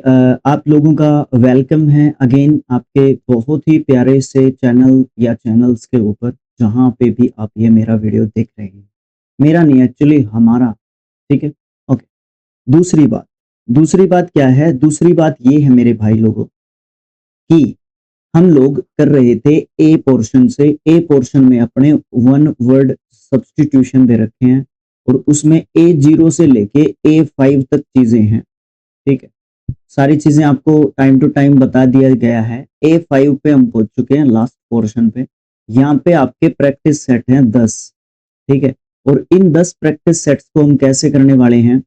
आप लोगों का वेलकम है अगेन आपके बहुत ही प्यारे से चैनल या चैनल्स के ऊपर, जहाँ पे भी आप ये मेरा वीडियो देख रहे हैं। मेरा नहीं, एक्चुअली हमारा। ठीक है? ओके। दूसरी बात क्या है? दूसरी बात ये है मेरे भाई लोगों कि हम लोग कर रहे थे ए पोर्शन से। ए पोर्शन में अपने वन वर्ड सब्स्टिट्यूशन दे रखे हैं और उसमें A0 से लेके A5 तक चीजें हैं। ठीक है? सारी चीजें आपको टाइम टू टाइम बता दिया गया है। A5 पे हम पहुंच चुके हैं, लास्ट पोर्शन पे। यहाँ पे आपके प्रैक्टिस सेट हैं 10। ठीक है? और इन 10 प्रैक्टिस सेट्स को हम कैसे करने वाले हैं?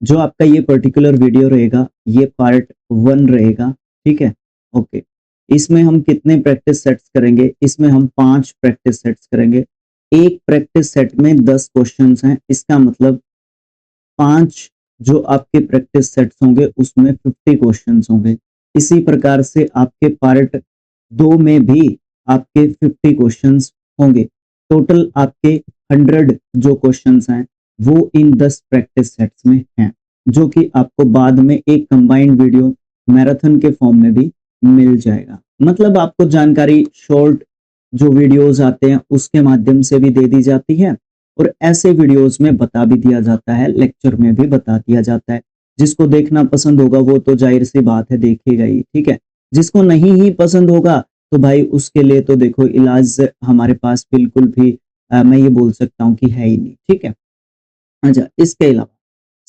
जो आपका ये पर्टिकुलर वीडियो रहेगा, ये पार्ट 1 रहेगा। ठीक है? ओके। इसमें हम कितने प्रैक्टिस सेट्स करेंगे? इसमें हम 5 प्रैक्टिस सेट्स करेंगे। एक प्रैक्टिस सेट में 10 क्वेश्चंस हैं, इसका मतलब 5 जो आपके प्रैक्टिस सेट्स होंगे उसमें 50 क्वेश्चंस होंगे। इसी प्रकार से आपके पार्ट 2 में भी आपके 50 क्वेश्चंस होंगे। टोटल आपके 100 जो क्वेश्चंस हैं वो इन 10 प्रैक्टिस सेट्स में हैं, जो कि आपको बाद में एक कंबाइंड वीडियो मैराथन के फॉर्म में भी मिल जाएगा। मतलब आपको जानकारी शॉर्ट जो वीडियोस आते हैं उसके माध्यम से भी दे दी जाती है और ऐसे वीडियोस में बता भी दिया जाता है, लेक्चर में भी बता दिया जाता है। जिसको देखना पसंद होगा वो तो जाहिर सी बात है देखेगा ही। ठीक है? जिसको नहीं ही पसंद होगा तो भाई उसके लिए तो देखो इलाज हमारे पास बिल्कुल भी मैं ये बोल सकता हूँ कि है ही नहीं। ठीक है? अच्छा, इसके अलावा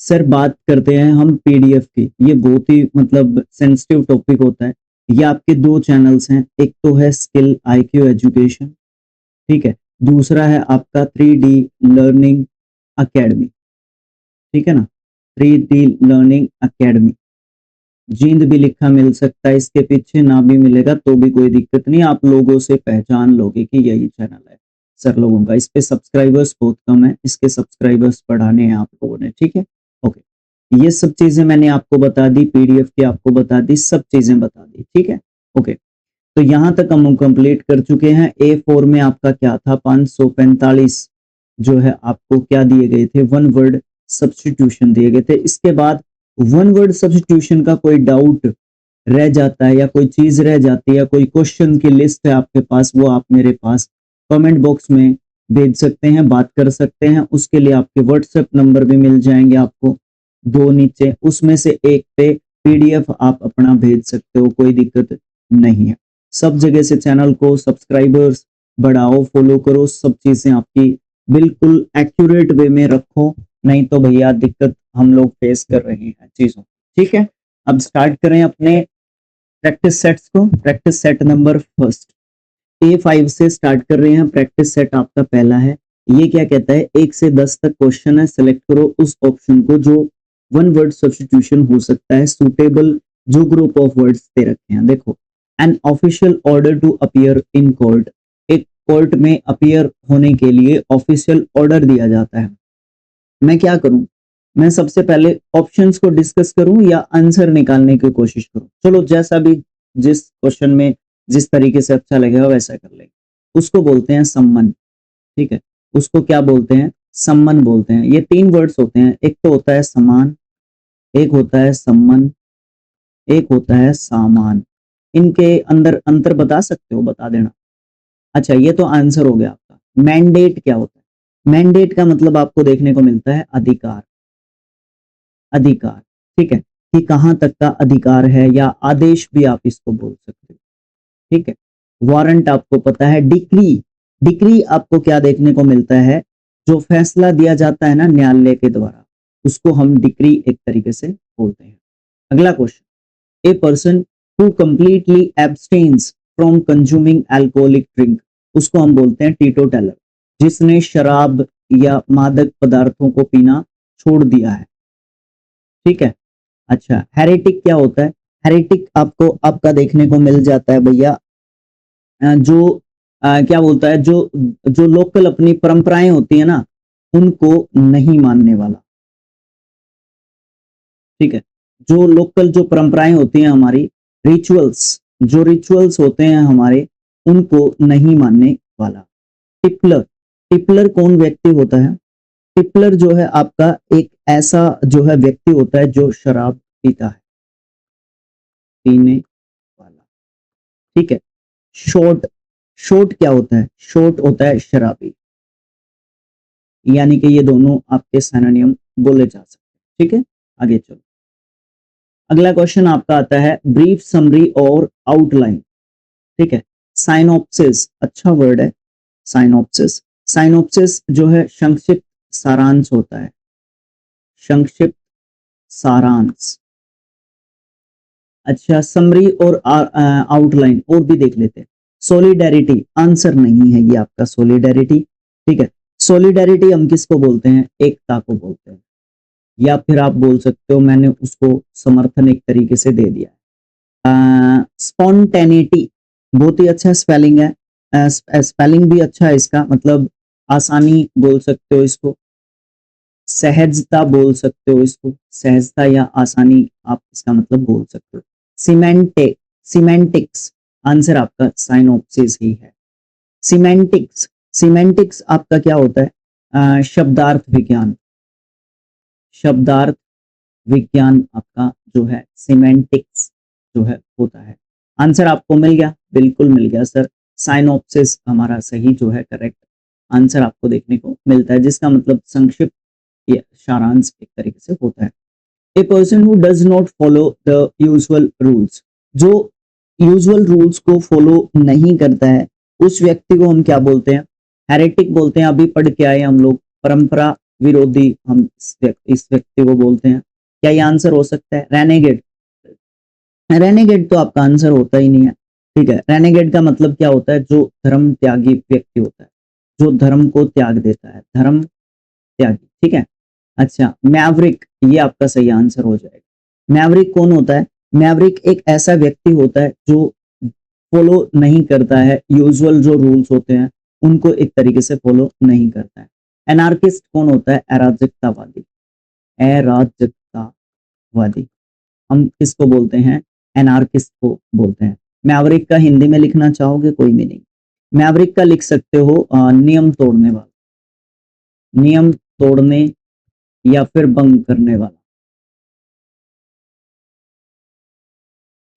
सर बात करते हैं हम पीडीएफ की। ये बहुत ही मतलब सेंसिटिव टॉपिक होता है। ये आपके 2 चैनल्स हैं, एक तो है स्किल आईक्यू एजुकेशन। ठीक है? दूसरा है आपका 3D लर्निंग अकेडमी। ठीक है ना? 3D learning academy. जींद भी लिखा मिल सकता है इसके पीछे, ना भी मिलेगा तो भी कोई दिक्कत नहीं, आप लोगों से पहचान लोगे कि यही चैनल है सर लोगों का। इस पे सब्सक्राइबर्स बहुत कम है, इसके सब्सक्राइबर्स बढ़ाने हैं आप लोगों ने। ठीक है? ओके। ये सब चीजें मैंने आपको बता दी, पीडीएफ की आपको बता दी, सब चीजें बता दी। ठीक है? ओके। तो यहां तक हम कंप्लीट कर चुके हैं। A4 में आपका क्या था? 545 जो है आपको क्या दिए गए थे? वन वर्ड सब्स्टिट्यूशन दिए गए थे। इसके बाद वन वर्ड सब्स्टिट्यूशन का कोई डाउट रह जाता है या कोई चीज रह जाती है, कोई क्वेश्चन की लिस्ट है आपके पास, वो आप मेरे पास कमेंट बॉक्स में भेज सकते हैं, बात कर सकते हैं। उसके लिए आपके व्हाट्सएप नंबर भी मिल जाएंगे आपको 2 नीचे, उसमें से एक पे पीडीएफ आप अपना भेज सकते हो, कोई दिक्कत नहीं है। सब जगह से चैनल को सब्सक्राइबर्स बढ़ाओ, फॉलो करो, सब चीजें आपकी बिल्कुल एक्यूरेट वे में रखो, नहीं तो भैया दिक्कत हम लोग फेस कर रहे हैं चीजों। ठीक है? अब स्टार्ट करें अपने प्रैक्टिस सेट्स को। Practice set number first A5 से स्टार्ट कर रहे हैं। प्रैक्टिस सेट आपका पहला है। ये क्या कहता है? 1 से 10 तक क्वेश्चन है, सिलेक्ट करो उस ऑप्शन को जो वन वर्ड सब्स्टिट्यूशन हो सकता है, सुटेबल जो ग्रुप ऑफ वर्ड्स दे रखे हैं। देखो, an official order to appear in court. एक कोर्ट में अपीयर होने के लिए ऑफिशियल ऑर्डर दिया जाता है। मैं क्या करूं? मैं सबसे पहले ऑप्शंस को डिस्कस करूं या आंसर निकालने की कोशिश करूं? चलो, जैसा भी जिस क्वेश्चन में जिस तरीके से अच्छा लगेगा वैसा कर लेंगे। उसको बोलते हैं सम्मन। ठीक है? उसको क्या बोलते हैं? सम्मन बोलते हैं। ये 3 वर्ड्स होते हैं, एक तो होता है समान, एक होता है सम्मन, एक होता है सामान। इनके अंदर अंतर बता सकते हो? बता देना। अच्छा, ये तो आंसर हो गया आपका। मैंडेट क्या होता है? मैंडेट का मतलब आपको देखने को मिलता है अधिकार। अधिकार। ठीक है? कि कहां तक का अधिकार है, या आदेश भी आप इसको बोल सकते हो। ठीक है? वारंट आपको पता है। डिक्री। डिक्री आपको क्या देखने को मिलता है? जो फैसला दिया जाता है ना न्यायालय के द्वारा, उसको हम डिक्री एक तरीके से बोलते हैं। अगला question, a person who completely abstains from consuming alcoholic drink, उसको हम बोलते हैं टीटोटैलर, जिसने शराब या मादक पदार्थों को पीना छोड़ दिया है। ठीक है? अच्छा, हेरेटिक क्या होता है? हेरेटिक आपको आपका देखने को मिल जाता है भैया, जो क्या बोलता है, जो जो लोकल अपनी परंपराएं होती है ना, उनको नहीं मानने वाला। ठीक है? जो लोकल जो परंपराएं होती हैं हमारी, रिचुअल्स, जो रिचुअल्स होते हैं हमारे, उनको नहीं मानने वाला। टिपलर। टिपलर कौन व्यक्ति होता है? टिपलर जो है आपका एक ऐसा जो है व्यक्ति होता है जो शराब पीता है। पीने वाला, ठीक है। शॉर्ट, शॉर्ट क्या होता है? शॉर्ट होता है शराबी, यानी कि ये दोनों आपके सिनोनिम बोले जा सकते हैं, ठीक है। आगे चलो, अगला क्वेश्चन आपका आता है ब्रीफ समरी और आउटलाइन, ठीक है। साइनॉप्सिस, अच्छा वर्ड है साइनॉप्सिस। साइनॉप्सिस जो है संक्षिप्त सारांश होता है, संक्षिप्त सारांश। अच्छा, समरी और आउटलाइन और भी देख लेते हैं। सॉलिडेरिटी, आंसर नहीं है ये आपका सॉलिडेरिटी, ठीक है। सॉलिडेरिटी हम किसको बोलते हैं? एकता को बोलते हैं, या फिर आप बोल सकते हो मैंने उसको समर्थन एक तरीके से दे दिया है। स्पॉन्टेनिटी, बहुत ही अच्छा स्पेलिंग है, स्पेलिंग भी अच्छा है इसका, मतलब आसानी बोल सकते हो इसको, सहजता बोल सकते हो इसको, सहजता या आसानी आप इसका मतलब बोल सकते हो। सीमेंटे, सीमेंटिक्स, आंसर आपका साइनोप्सिस ही है। सीमेंटिक्स, सीमेंटिक्स आपका क्या होता है? शब्दार्थ विज्ञान, शब्दार्थ विज्ञान आपका जो है सीमेंटिक्स जो है होता है। आंसर आपको मिल गया? बिल्कुल मिल गया सर, साइनोप्सिस हमारा सही जो है करेक्ट आंसर आपको देखने को मिलता है, जिसका मतलब संक्षिप्त या सारांश एक तरीके से होता है। A person who does not follow the usual rules, जो यूजुअल रूल्स को फॉलो नहीं करता है उस व्यक्ति को हम क्या बोलते हैं? हेरेटिक बोलते हैं। अभी पढ़ के आए हम लोग, परंपरा विरोधी हम इस व्यक्ति को बोलते हैं। क्या ये आंसर हो सकता है? रेनेगेड, रेनेगेड तो आपका आंसर होता ही नहीं है, ठीक है। रेनेगेड का मतलब क्या होता है? जो धर्म त्यागी व्यक्ति होता है, जो धर्म को त्याग देता है, धर्म त्यागी, ठीक है। अच्छा, मैवरिक, ये आपका सही आंसर हो जाएगा। मैवरिक कौन होता है? मैवरिक एक ऐसा व्यक्ति होता है जो फॉलो नहीं करता है यूजुअल जो रूल्स होते हैं, उनको एक तरीके से फॉलो नहीं करता है। एनार्किस्ट कौन होता है? अराजकतावादी, अराजकतावादी हम किसको बोलते हैं? एनार्किस्ट को बोलते हैं। मैवरिक का हिंदी में लिखना चाहोगे? कोई भी नहीं, मैवरिक का लिख सकते हो नियम तोड़ने वाला, नियम तोड़ने या फिर भंग करने वाला,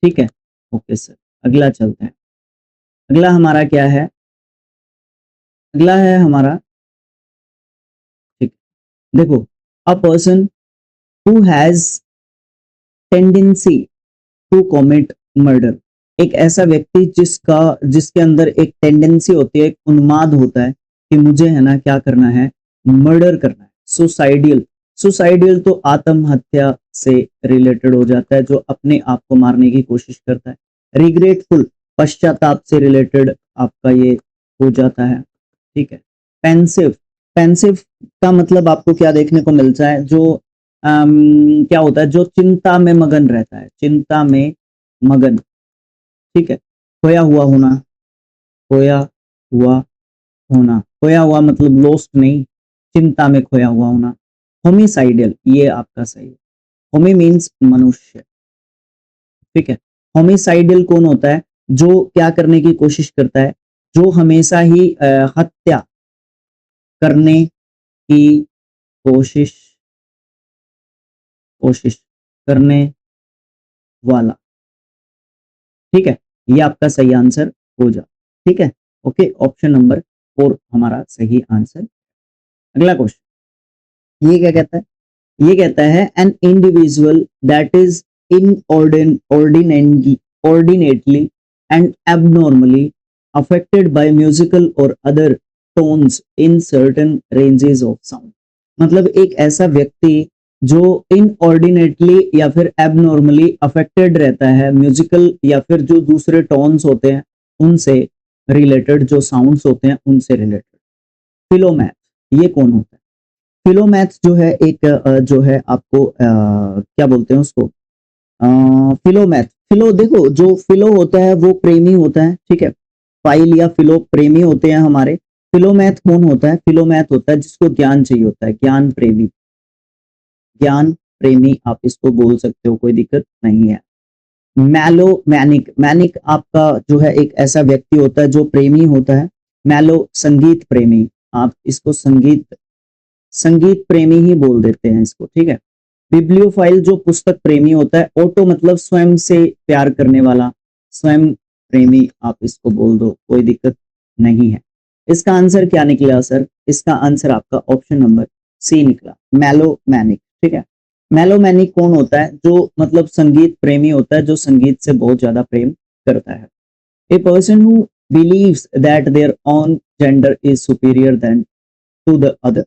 ठीक है। ओके सर, अगला चलते हैं। अगला हमारा क्या है? अगला है हमारा, ठीक, देखो, a person who has tendency to commit murder, एक ऐसा व्यक्ति जिसका जिसके अंदर एक टेंडेंसी होती है, एक उन्माद होता है कि मुझे है ना क्या करना है? मर्डर करना है। सुसाइडियल, सुसाइडियल तो आत्महत्या से रिलेटेड हो जाता है, जो अपने आप को मारने की कोशिश करता है। रिग्रेटफुल, पश्चाताप से रिलेटेड आपका ये हो जाता है, ठीक है। पेंसिव, पेंसिव का मतलब आपको क्या देखने को मिलता है? जो क्या होता है? जो चिंता में मगन रहता है, चिंता में मगन, ठीक है। खोया हुआ होना, खोया हुआ होना, खोया हुआ मतलब लॉस्ट नहीं, चिंता में खोया हुआ होना। होमिसाइडियल, ये आपका सही है। होमी मीन्स मनुष्य, ठीक है। होमिसाइडियल कौन होता है? जो क्या करने की कोशिश करता है? जो हमेशा ही हत्या करने की कोशिश, कोशिश करने वाला, ठीक है। ये आपका सही आंसर हो जा, ठीक है। ओके, ऑप्शन नंबर 4 हमारा सही आंसर। अगला क्वेश्चन ये क्या कहता है? ये कहता है an individual that is in ordinately and abnormally affected by musical or other tones in certain ranges of sound, मतलब एक ऐसा व्यक्ति जो इनऑर्डिनेटली या फिर एबनॉर्मली अफेक्टेड रहता है म्यूजिकल या फिर जो दूसरे टोन्स होते हैं उनसे रिलेटेड, जो साउंड्स होते हैं उनसे रिलेटेड। फिलोमैथ, ये कौन होता है? फिलोमैथ जो है एक जो है आपको क्या बोलते हैं उसको? फिलोमैथ, फिलो देखो, जो फिलो होता है वो प्रेमी होता है, ठीक है। फाइल या फिलो प्रेमी होते हैं हमारे। फिलोमैथ कौन होता है? फिलोमैथ होता है जिसको ज्ञान चाहिए होता है, ज्ञान प्रेमी, ज्ञान प्रेमी आप इसको बोल सकते हो, कोई दिक्कत नहीं है। मैलो मैनिक, मैनिक आपका जो है एक ऐसा व्यक्ति होता है जो प्रेमी होता है। मैलो संगीत प्रेमी, आप इसको संगीत, संगीत प्रेमी ही बोल देते हैं इसको, ठीक है। बिब्लियोफाइल जो पुस्तक प्रेमी होता है, ऑटो मतलब स्वयं से प्यार करने वाला, स्वयं प्रेमी आप इसको बोल दो, कोई दिक्कत नहीं है। इसका आंसर क्या निकला सर? इसका आंसर आपका ऑप्शन नंबर सी निकला, मेलोमैनिक। ठीक है, मेलोमैनिक कौन होता है? जो मतलब संगीत प्रेमी होता है, जो संगीत से बहुत ज्यादा प्रेम करता है। A person who believes that their own gender is superior than to the other.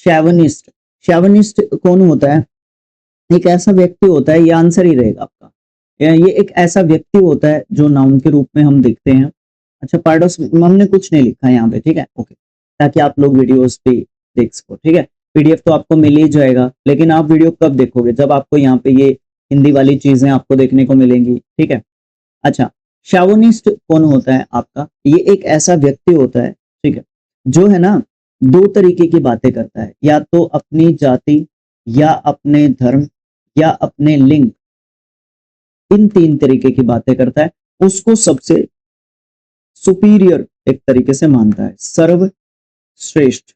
Chauvinist, chauvinist कौन होता है? एक ऐसा व्यक्ति होता है, ये आंसर ही रहेगा आपका, ये एक ऐसा व्यक्ति होता है जो नाउन के रूप में हम देखते हैं। अच्छा, पार्ट ऑफ हमने कुछ नहीं लिखा है यहाँ पे, ठीक है, ओके, ताकि आप लोग वीडियोस पे देख सको। ठीक है, पीडीएफ तो आपको मिल ही जाएगा, लेकिन आप वीडियो कब देखोगे? जब आपको यहाँ पे ये हिंदी वाली चीजें आपको देखने को मिलेंगी। ठीक है, अच्छा, शावनिस्ट कौन होता है आपका? ये एक ऐसा व्यक्ति होता है, ठीक है, जो है ना दो तरीके की बातें करता है, या तो अपनी जाति, या अपने धर्म, या अपने लिंग, इन तीन तरीके की बातें करता है। उसको सबसे सुपीरियर एक तरीके से मानता है, सर्वश्रेष्ठ।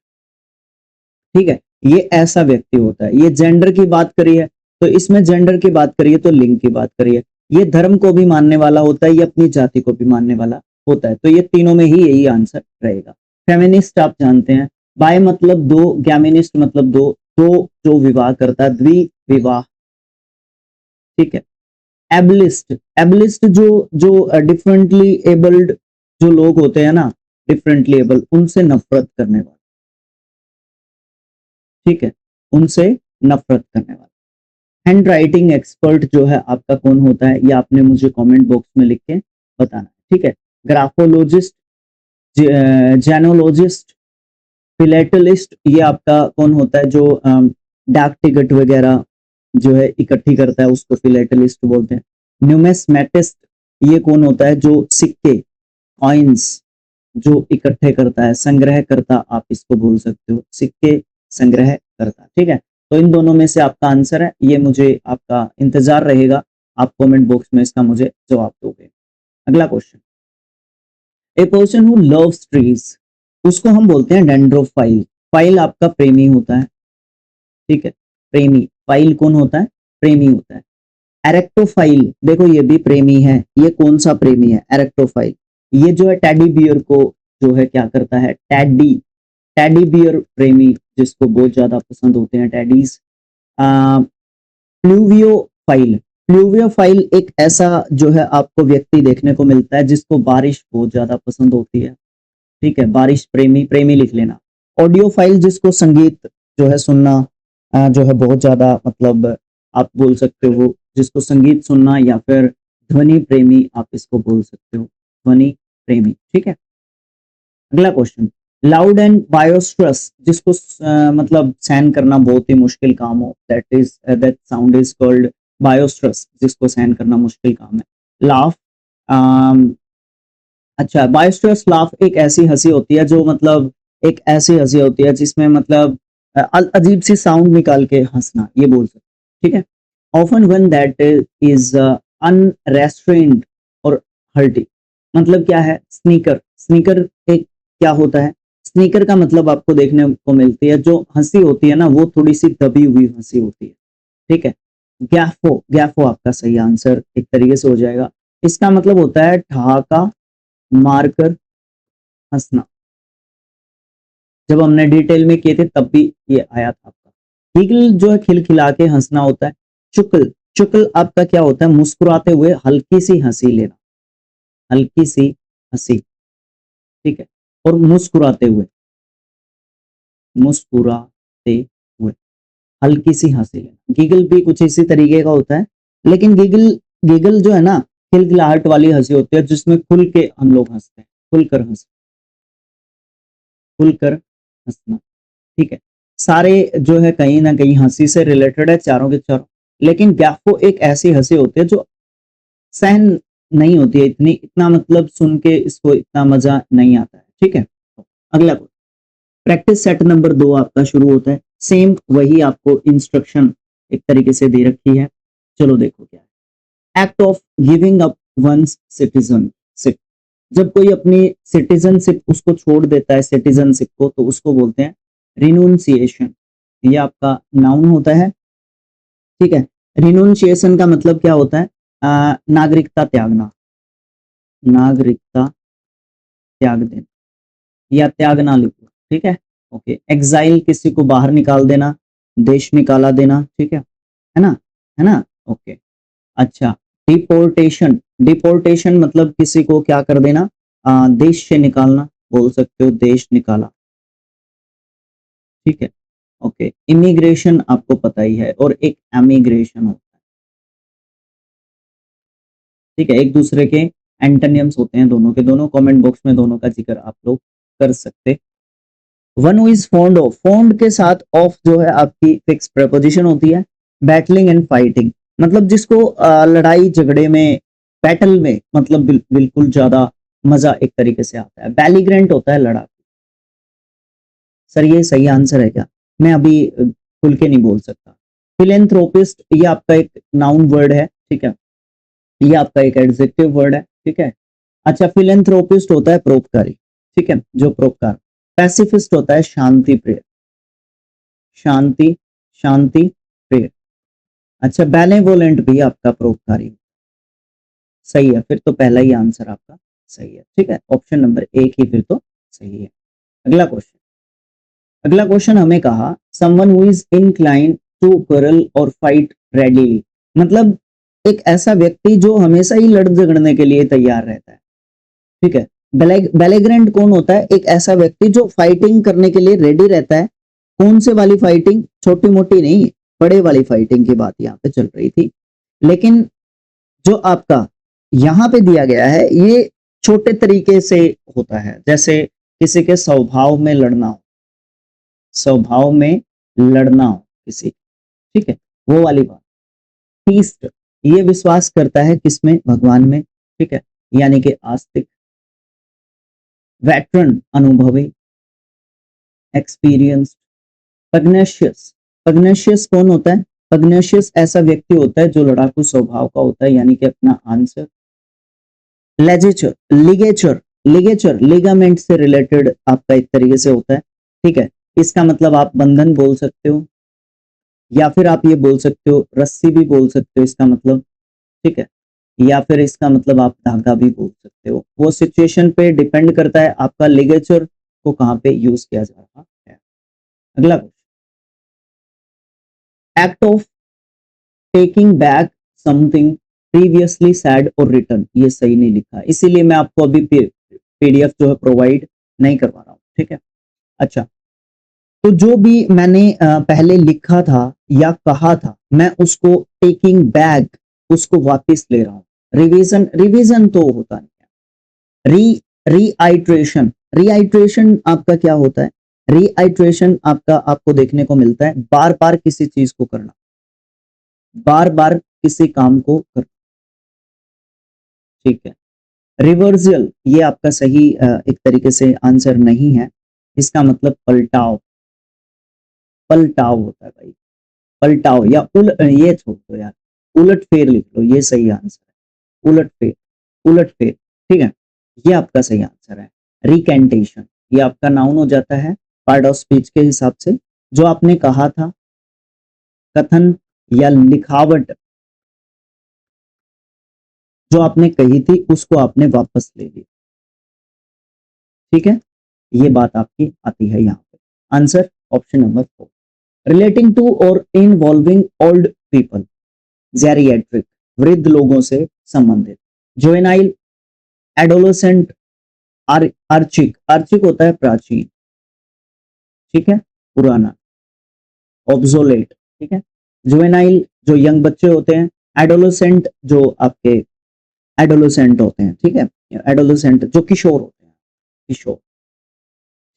ठीक है, ये ऐसा व्यक्ति होता है। ये जेंडर की बात करी है, तो इसमें जेंडर की बात करिए तो लिंग की बात करिए। ये धर्म को भी मानने वाला होता है, ये अपनी जाति को भी मानने वाला होता है, तो ये तीनों में ही यही आंसर रहेगा। फेमिनिस्ट आप जानते हैं, बाय मतलब दो, गैमिनिस्ट मतलब दो, दो जो विवाह करता है, द्विविवाह। ठीक है, एबलिस्ट, एबलिस्ट जो जो डिफरेंटली एबल्ड जो लोग होते हैं ना, डिफरेंटली एबल, उनसे नफरत करने वाला। ठीक है, उनसे नफरत करने वाला। हैंड राइटिंग एक्सपर्ट जो है आपका कौन होता है? ये आपने मुझे कमेंट बॉक्स में लिख के बताना है। ठीक है, ग्राफोलॉजिस्ट, जेनोलॉजिस्ट, फिलेटलिस्ट, ये आपका कौन होता है? जो डाक टिकट वगैरह जो है इकट्ठी करता है, उसको फिलेटलिस्ट बोलते हैं। न्यूमिस्मेटिस्ट, ये कौन होता है? जो सिक्के, कॉइन्स जो इकट्ठे करता है, संग्रह करता आप इसको बोल सकते हो, सिक्के संग्रह करता। ठीक है, तो इन दोनों में से आपका आंसर है, ये मुझे आपका इंतजार रहेगा, आप कमेंट बॉक्स में इसका मुझे जवाब दोगे। अगला question, a person who loves trees, उसको हम बोलते हैं डेंड्रोफाइल। फाइल आपका प्रेमी होता है। ठीक है, प्रेमी, फाइल कौन होता है? प्रेमी होता है। एरेक्टोफाइल, देखो ये भी प्रेमी है। ये कौन सा प्रेमी है? एरेक्टोफाइल। ये जो है टेडी बियर को जो है क्या करता है? टेडी, टेडी बियर प्रेमी, जिसको बहुत ज्यादा पसंद होते हैं टेडीज। प्लूवियोफाइल, प्लूवियोफाइल एक ऐसा जो है आपको व्यक्ति देखने को मिलता है जिसको बारिश बहुत ज्यादा पसंद होती है। ठीक है, बारिश प्रेमी, प्रेमी लिख लेना। ऑडियोफाइल, जिसको संगीत जो है सुनना जो है बहुत ज्यादा, मतलब आप बोल सकते हो जिसको संगीत सुनना, या फिर ध्वनि प्रेमी आप इसको बोल सकते हो, ध्वनि प्रेमी। ठीक है, अगला क्वेश्चन, लाउड एंड बायोस्ट्रस, जिसको मतलब सहन करना बहुत ही मुश्किल काम हो, दैट साउंड इज कॉल्ड बायोस्ट्रस, जिसको सहन करना मुश्किल काम है। लाफ, अच्छा, बायोस्ट्रस लाफ एक ऐसी हंसी होती है जो मतलब एक ऐसी हंसी होती है जिसमें मतलब अजीब सी साउंड निकाल के हंसना, ये बोल सकते। ठीक है, ऑफन वन दैट इज अनरेस्ट्रेन्ड और हर्टी, मतलब क्या है? स्नीकर, स्नीकर एक क्या होता है? स्नीकर का मतलब आपको देखने को मिलती है जो हंसी होती है ना, वो थोड़ी सी दबी हुई हंसी होती है। ठीक है, गैफो, गैफो आपका सही आंसर एक तरीके से हो जाएगा। इसका मतलब होता है ठहाका मारकर हंसना। जब हमने डिटेल में किए थे तब भी ये आया था आपका। गिगल जो है खिलखिला के हंसना होता है। चुकल, चुकल आपका क्या होता है? मुस्कुराते हुए हल्की सी हंसी लेना, हल्की सी हंसी। ठीक है, और मुस्कुराते हुए, मुस्कुराते हुए हल्की सी हंसी लेना। गिगल भी कुछ इसी तरीके का होता है, लेकिन गिगल, गिगल जो है ना खिलखिलाहट वाली हंसी होती है जिसमें खुल के हम लोग हंसते हैं, खुलकर हंस, खुलकर हंसना। ठीक है, सारे जो है कहीं ना कहीं हंसी से रिलेटेड है, चारों के चारों, लेकिन गैफो एक ऐसी हंसी होती है जो सहन नहीं होती है इतनी, इतना मतलब सुन के इसको इतना मजा नहीं आता है। ठीक है, अगला प्रैक्टिस सेट नंबर 2 आपका शुरू होता है। सेम वही आपको इंस्ट्रक्शन एक तरीके से दे रखी है। चलो देखो क्या है। Act of giving up once citizenship, जब कोई अपनी सिटीजनशिप उसको छोड़ देता है, सिटीजनशिप को, तो उसको बोलते हैं रिनूंसिएशन। ये आपका नाउन होता है। ठीक है। रिनुंशिएशन का मतलब क्या होता है? नागरिकता त्यागना, नागरिकता त्याग देना या त्यागना लिखो, ठीक है। ओके। एग्जाइल किसी को बाहर निकाल देना, देश निकाला देना, ठीक है ना, है ना। ओके। अच्छा। डिपोर्टेशन, डिपोर्टेशन मतलब किसी को क्या कर देना, देश से निकालना, बोल सकते हो देश निकाला, ठीक है। ओके। इमिग्रेशन आपको पता ही है, और एक एमिग्रेशन होता है, ठीक है। एक दूसरे के एंटोनियम्स होते हैं दोनों के दोनों, कमेंट बॉक्स में दोनों का जिक्र आप लोग कर सकते। One who is fond of, fond के साथ ऑफ जो है आपकी फिक्स प्रपोजिशन होती है। बैटलिंग एंड फाइटिंग मतलब जिसको लड़ाई झगड़े में, बैटल में मतलब बिल्कुल ज्यादा मजा एक तरीके से आता है। बैलीग्रेंट होता है लड़ाकू। सर ये सही आंसर है क्या? मैं अभी खुल के नहीं बोल सकता। फिलेंथ्रोपिस्ट ये आपका एक नाउन वर्ड है, ठीक है। ये आपका एक एडजेक्टिव वर्ड है, ठीक है। अच्छा। फिलेंथ्रोपिस्ट होता है परोपकारी, ठीक है, जो परोपकार। पैसिफिस्ट होता है शांति प्रिय, शांति, शांति प्रिय। अच्छा। बेनेवोलेंट भी आपका परोपकारी, सही है। फिर तो पहला ही आंसर आपका सही है, ठीक है। ऑप्शन नंबर एक ही फिर तो सही है। अगला क्वेश्चन, अगला क्वेश्चन हमें कहा someone who is inclined to quarrel और फाइट रेडीली मतलब एक ऐसा व्यक्ति जो हमेशा ही लड़ झगड़ने के लिए तैयार रहता है, ठीक है। बेलेग्रेंट कौन होता है? एक ऐसा व्यक्ति जो फाइटिंग करने के लिए रेडी रहता है। कौन से वाली फाइटिंग? छोटी मोटी नहीं, बड़े वाली फाइटिंग की बात यहाँ पे चल रही थी। लेकिन जो आपका यहाँ पे दिया गया है ये छोटे तरीके से होता है, जैसे किसी के स्वभाव में लड़ना हो, स्वभाव में लड़ना हो किसी, ठीक है, वो वाली बात। तीस्ट ये विश्वास करता है किसमें? भगवान में, ठीक है, यानी कि आस्तिक। वेटरन अनुभवी, एक्सपीरियंस। पग्नेशियस, पग्नेशियस कौन होता है? पग्नेशियस ऐसा व्यक्ति होता है जो लड़ाकू स्वभाव का होता है, यानी कि अपना आंसर। लेजिचर, लिगेचर, लिगेचर लिगामेंट से रिलेटेड आपका एक तरीके से होता है, ठीक है। इसका मतलब आप बंधन बोल सकते हो, या फिर आप ये बोल सकते हो रस्सी भी बोल सकते हो इसका मतलब, ठीक है। या फिर इसका मतलब आप धागा भी बोल सकते हो, वो सिचुएशन पे डिपेंड करता है आपका लिगेचर को कहाँ पे यूज किया जा रहा है। अगला question, act of taking back something previously said और रिटर्न, ये सही नहीं लिखा, इसीलिए मैं आपको अभी पीडीएफ जो है प्रोवाइड नहीं करवा रहा हूँ, ठीक है। अच्छा। तो जो भी मैंने पहले लिखा था या कहा था मैं उसको टेकिंग बैक, उसको वापस ले रहा हूँ। रिवीजन, रिवीजन तो होता नहीं है। रीआइट्रेशन, रीआइट्रेशन आपका क्या होता है? रीआइट्रेशन आपका आपको देखने को मिलता है बार बार किसी चीज को करना, बार बार किसी काम को करना, ठीक है। रिवर्सल ये आपका सही एक तरीके से आंसर नहीं है, इसका मतलब पलटाव, पलटाव होता है भाई, पलटाव या ये छोड़ दो यार, उलट फेर लिख लो, ये सही आंसर है। उलट फेर, उलट फेर, ठीक है, ये आपका सही आंसर है। रिकेंटेशन ये आपका नाउन हो जाता है पार्ट ऑफ स्पीच के हिसाब से, जो आपने कहा था, कथन या लिखावट जो आपने कही थी उसको आपने वापस ले ली, ठीक है। ये बात आपकी आती है यहाँ पे। Answer option number 4। Relating to और इन्वॉल्विंग ओल्ड पीपल, जेरिएट्रिक वृद्ध लोगों से संबंधित। जुवेनाइल, एडोलेसेंट, आर्चिक, आर्चिक होता है प्राचीन, ठीक है, पुराना। ऑब्सोलेट, ठीक है। जुवेनाइल जो यंग बच्चे होते हैं, एडोलेसेंट जो आपके एडोलेसेंट होते हैं, ठीक है, एडोलेसेंट जो किशोर होते हैं, किशोर,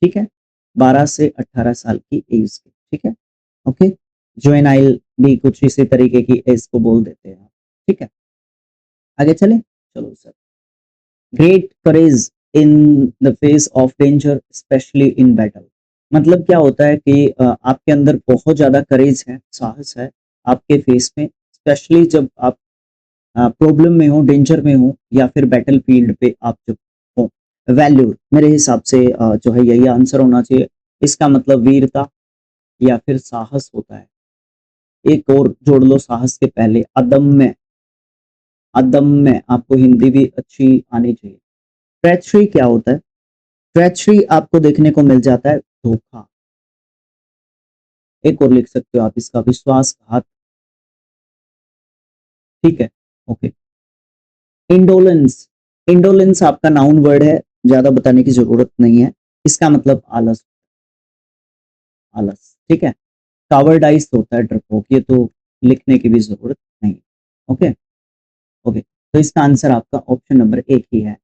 ठीक है, 12 से 18 साल की एज के, ठीक है। ओके। जुवेनाइल भी कुछ इसी तरीके की एज को बोल देते हैं, ठीक है। आगे चले, चलो sir. Great courage in the face of danger specially in battle मतलब क्या होता है कि आपके अंदर बहुत ज्यादा करेज है, साहस है आपके फेस में, स्पेशली जब आप प्रॉब्लम में हो, डेंजर में हो, या फिर बैटल फील्ड पे आप जब हो। वैल्यूर मेरे हिसाब से जो है यही आंसर होना चाहिए, इसका मतलब वीरता या फिर साहस होता है, एक और जोड़ लो साहस के पहले, अदम्य। अदम्य, आपको हिंदी भी अच्छी आनी चाहिए। ट्रेचरी क्या होता है? ट्रेचरी आपको देखने को मिल जाता है धोखा। एक और लिख सकते हो आप इसका, विश्वासघात। ठीक है, ओके। इंडोलेंस, इंडोलेंस आपका नाउन वर्ड है, ज्यादा बताने की जरूरत नहीं है, इसका मतलब आलस। आलस, ठीक है। कावर्डाइज होता है डरपोक, ये तो लिखने की भी जरूरत नहीं। ओके, ओके, तो इसका आंसर आपका ऑप्शन नंबर एक ही है।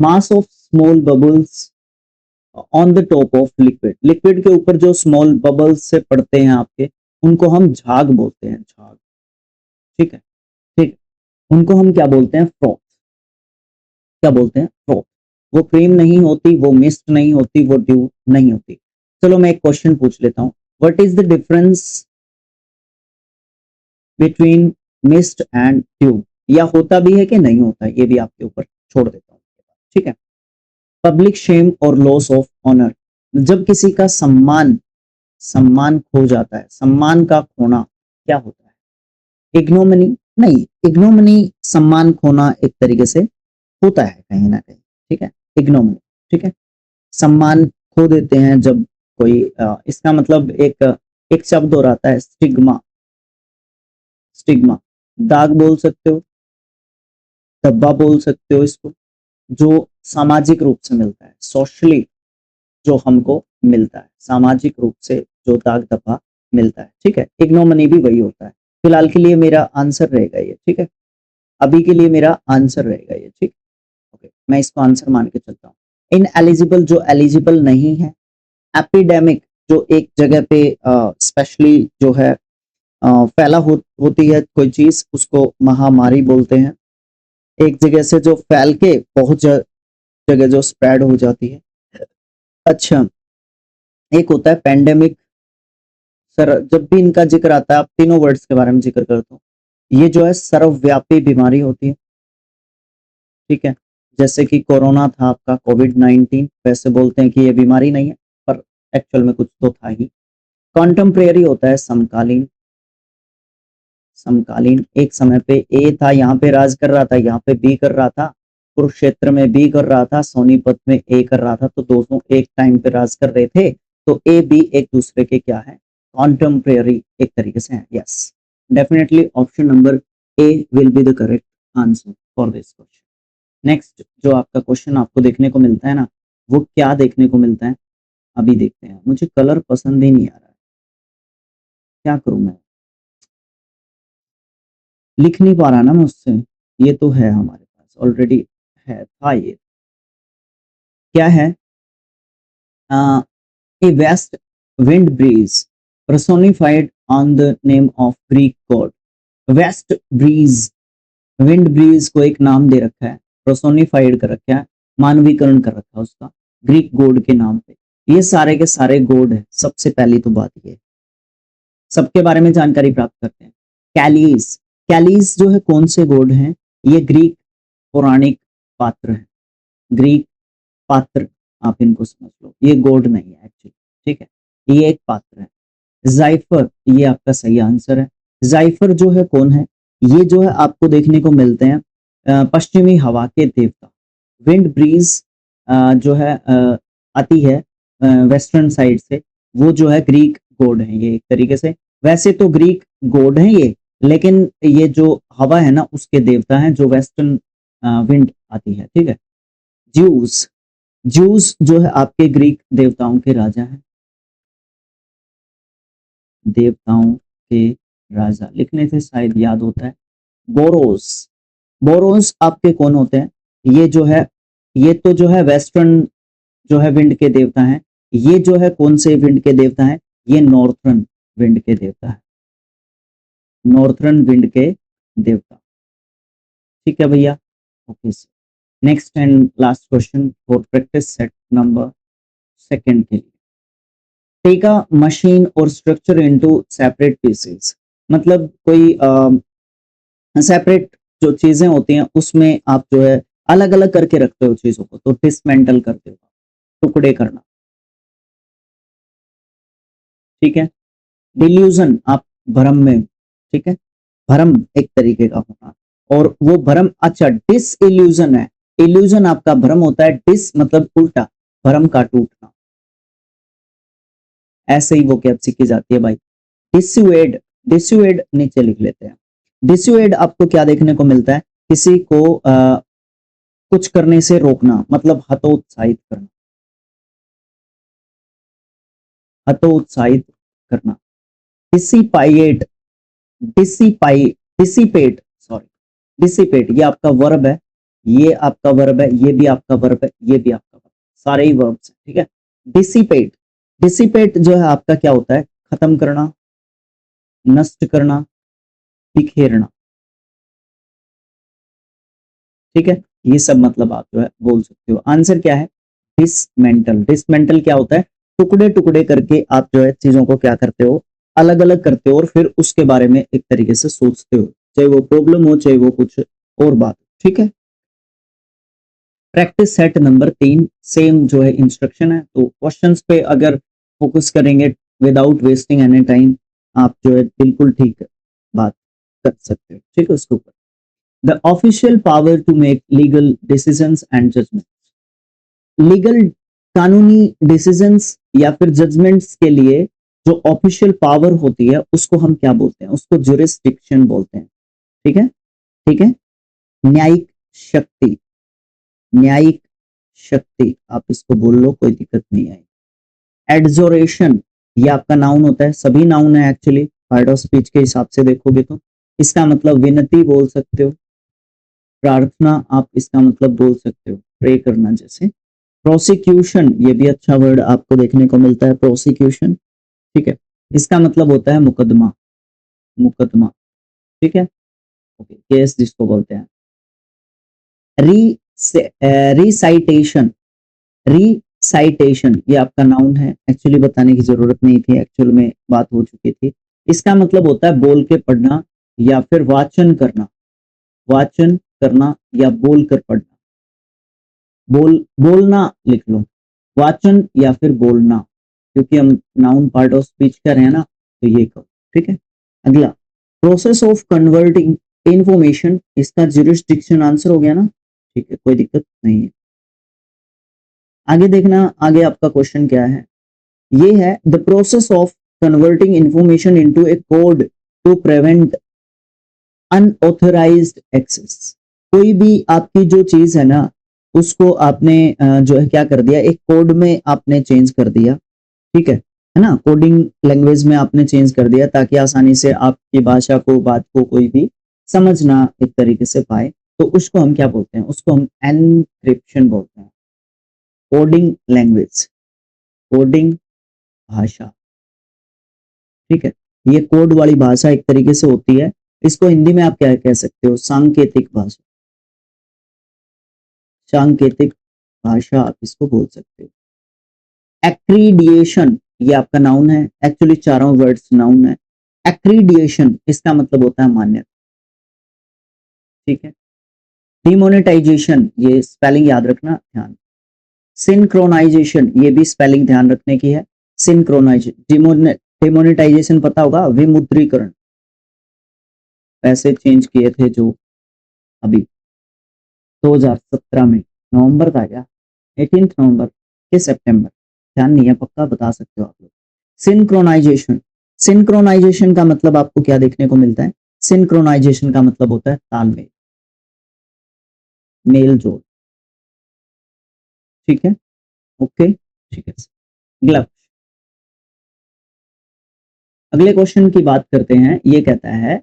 Mass of small bubbles on the top of liquid, liquid के ऊपर जो स्मॉल बबल्स से पड़ते हैं आपके, उनको हम झाग बोलते हैं, झाग। ठीक है, ठीक, उनको हम क्या बोलते हैं? फ्रॉथ। क्या बोलते हैं? फ्रॉथ। वो क्रीम नहीं होती, वो मिस्ट नहीं होती, वो ड्यू नहीं होती। चलो मैं एक क्वेश्चन पूछ लेता हूं, what is the difference between mist and due? या होता भी है कि नहीं होता, ये भी आपके ऊपर छोड़ देता हूं। ठीक है। पब्लिक शेम और लॉस ऑफ ऑनर, जब किसी का सम्मान, सम्मान खो जाता है, सम्मान का खोना क्या होता है? इग्नोमनी? नहीं, इग्नोमनी सम्मान खोना एक तरीके से होता है कहीं ना कहीं। ठीक है, इग्नोमनी। ठीक है, सम्मान खो देते हैं जब कोई इसका मतलब एक शब्द और आता है, स्टिग्मा। स्टिग्मा, दाग बोल सकते हो, धब्बा बोल सकते हो इसको, जो सामाजिक रूप से मिलता है, सोशली जो हमको मिलता है, सामाजिक रूप से जो दाग धब्बा मिलता है। ठीक है, इग्नोमनी भी वही होता है। फिलहाल के लिए मेरा आंसर रहेगा ये। ठीक है, अभी के लिए मेरा आंसर रहेगा ये। ठीक, ओके, मैं इसको आंसर मान के चलता हूँ। इन एलिजिबल, जो एलिजिबल नहीं है। एपिडेमिक, जो एक जगह पे स्पेशली जो है फैला होती है कोई चीज, उसको महामारी बोलते हैं। एक जगह से जो फैल के बहुत जगह जो स्प्रेड हो जाती है। अच्छा, एक होता है पेंडेमिक। सर, जब भी इनका जिक्र आता है, आप तीनों वर्ड्स के बारे में जिक्र करता हूँ, ये जो है सर्वव्यापी बीमारी होती है। ठीक है, जैसे कि कोरोना था आपका, कोविड-19, वैसे बोलते हैं कि ये बीमारी नहीं है, पर एक्चुअल में कुछ तो था ही। कॉन्टेम्परेरी होता है समकालीन। समकालीन, एक समय पे ए था, यहाँ पे राज कर रहा था, यहाँ पे बी कर रहा था, कुरुक्षेत्र में बी कर रहा था, सोनीपत में ए कर रहा था, तो दोनों एक टाइम पे राज कर रहे थे, तो ए बी एक दूसरे के क्या है? कॉन्टेम्परेरी एक तरीके से है। Yes, definitely option number A will be the correct answer for this question. Next जो आपका क्वेश्चन आपको देखने को मिलता है ना, वो क्या देखने को मिलता है, अभी देखते हैं। मुझे कलर पसंद ही नहीं आ रहा है, क्या करूं मैं, लिख नहीं पा रहा ना मुझसे। ये तो है हमारे पास ऑलरेडी, है था ये। क्या है? A west wind breeze personified on the name of Greek god। West breeze, wind breeze को एक नाम दे रखा है, पर्सोनिफाइड कर रखा है, मानवीकरण कर रखा है उसका, ग्रीक गॉड के नाम पे। ये सारे के सारे गॉड है। सबसे पहली तो बात ये, सबके बारे में जानकारी प्राप्त करते हैं। कैलीस, कैलीस जो है कौन से गॉड हैं? ये ग्रीक पौराणिक पात्र है, ग्रीक पात्र, आप इनको समझ लो, ये गॉड नहीं है एक्चुअली। ठीक है, ये एक पात्र है। जाइफर, ये आपका सही आंसर है। जाइफर जो है कौन है? ये जो है आपको देखने को मिलते हैं पश्चिमी हवा के देवता। विंड ब्रीज जो है आती है वेस्टर्न साइड से, वो जो है ग्रीक गॉड है ये एक तरीके से। वैसे तो ग्रीक गॉड है ये, लेकिन ये जो हवा है ना, उसके देवता हैं, जो वेस्टर्न विंड आती है। ठीक है, ज्यूस, ज्यूस जो है आपके ग्रीक देवताओं के राजा हैं। देवताओं के राजा लिखने से शायद याद होता है। बोरोस, बोरोस आपके कौन होते हैं? ये जो है, ये तो जो है वेस्टर्न जो है विंड के देवता हैं। ये जो है कौन से विंड के देवता हैं? ये नॉर्थर्न विंड के देवता है, नॉर्थर्न विंड के देवता। ठीक है भैया, okay. Next and last question for practice set number second के लिए। टेक अ मशीन और स्ट्रक्चर इनटू सेपरेट पीसेस, मतलब कोई सेपरेट जो चीजें होती हैं उसमें आप जो है अलग अलग करके रखते हो चीजों को, तो डिसमेंटल करते हो, टुकड़े करना। ठीक है, डिल्यूजन, आप भ्रम में ठीक है, भ्रम एक तरीके का होना, और वो भ्रम, अच्छा डिसइल्यूजन है, इल्यूजन आपका भ्रम होता है, डिस मतलब उल्टा, भ्रम का टूटना, ऐसे ही वो कैप सीखी जाती है भाई। डिस्यूएड, डिस्यूएड नीचे लिख लेते हैं। डिस्यूएड आपको क्या देखने को मिलता है, किसी को कुछ करने से रोकना, मतलब हतोत्साहित करना, हतोत्साहित करना। डिसिपाइएट, डिसिपाई, डिसिपेट, सॉरी, डिसिपेट ये आपका वर्ब है, ये आपका वर्ब है, ये भी आपका वर्ब है, ये भी आपका वर्ब, सारे ही वर्ब्स हैं, ठीक है। डिसिपेट, डिसिपेट जो है आपका क्या होता है, खत्म करना, नष्ट करना, बिखेरना, ठीक है, ये सब मतलब आप जो है बोल सकते हो। आंसर क्या है, डिसमेंटल। डिसमेंटल क्या होता है, टुकड़े टुकड़े करके आप जो है चीजों को क्या करते हो, अलग अलग करते हो, और फिर उसके बारे में एक तरीके से सोचते हो, चाहे वो प्रॉब्लम हो, चाहे वो कुछ और बात, ठीक है। प्रैक्टिस सेट नंबर 3 सेम जो है इंस्ट्रक्शन है, तो क्वेश्चंस पे अगर फोकस करेंगे विदाउट वेस्टिंग एनी टाइम, आप जो है बिल्कुल ठीक बात कर सकते हो, ठीक है। उसके ऊपर the official power to make legal decisions and judgment, legal कानूनी डिसीजंस या फिर जजमेंट्स के लिए जो ऑफिशियल पावर होती है उसको हम क्या बोलते हैं, उसको जुरिस्डिक्शन बोलते हैं, ठीक है, ठीक है। न्यायिक शक्ति, न्यायिक शक्ति आप इसको बोल लो, कोई दिक्कत नहीं है। एडजोरेशन ये आपका नाउन होता है, सभी नाउन है एक्चुअली, पार्ट ऑफ स्पीच के हिसाब से देखोगे तो इसका मतलब विनती बोल सकते हो, प्रार्थना आप इसका मतलब बोल सकते हो, प्रे करना जैसे। प्रोसिक्यूशन ये भी अच्छा वर्ड आपको देखने को मिलता है, प्रोसिक्यूशन, ठीक है, इसका मतलब होता है मुकदमा, मुकदमा, ठीक है, ओके, केस जिसको बोलते हैं। री रिसाइटेशन, रिसाइटेशन ये आपका नाउन है, एक्चुअली बताने की जरूरत नहीं थी, एक्चुअल में बात हो चुकी थी। इसका मतलब होता है बोल के पढ़ना या फिर वाचन करना, वाचन करना या बोल कर पढ़ना, बोलना लिख लो, वाचन या फिर बोलना, क्योंकि हम नाउन पार्ट ऑफ स्पीच कर रहे हैं ना, तो ये करो, ठीक है। अगला, प्रोसेस ऑफ कन्वर्टिंग इंफॉर्मेशन, इसका जुरिस्डिक्शन आंसर हो गया ना, ठीक है, कोई दिक्कत नहीं है। आगे देखना, आगे आपका क्वेश्चन क्या है, ये है the process of converting information into a code to prevent unauthorized access. कोई भी आपकी जो चीज है ना, उसको आपने जो है क्या कर दिया, एक कोड में आपने चेंज कर दिया, ठीक है ना, कोडिंग लैंग्वेज में आपने चेंज कर दिया ताकि आसानी से आपकी भाषा को, बात को कोई भी समझना एक तरीके से पाए, तो उसको हम क्या बोलते हैं, उसको हम एनक्रिप्शन बोलते हैं, कोडिंग लैंग्वेज, कोडिंग भाषा, ठीक है। ये कोड वाली भाषा एक तरीके से होती है, इसको हिंदी में आप क्या कह सकते हो, सांकेतिक भाषा, सांकेतिक भाषा आप इसको बोल सकते हो। एक्रीडिएशन ये आपका नाउन है, एक्चुअली चारों वर्ड्स नाउन है। एक्रीडिएशन इसका मतलब होता है मान्यता, ठीक है। डिमोनेटाइजेशन ये स्पेलिंग याद रखना, ध्यान। सिंक्रोनाइजेशन ये भी स्पेलिंग ध्यान रखने की है, सिंक्रोनाइजेशन। डिमोनेटाइजेशन पता होगा, विमुद्रीकरण, पैसे चेंज किए थे जो अभी 2017 में, नवंबर था क्या, 18 नवंबर के सितंबर, ध्यान नहीं है, पक्का बता सकते हो आप लोग। सिंक्रोनाइजेशन, सिंक्रोनाइजेशन का मतलब आपको क्या देखने को मिलता है, सिंक्रोनाइजेशन का मतलब होता है तालमेल, मेल जोल, ठीक है, ओके, ठीक है। अगला, अगले क्वेश्चन की बात करते हैं, ये कहता है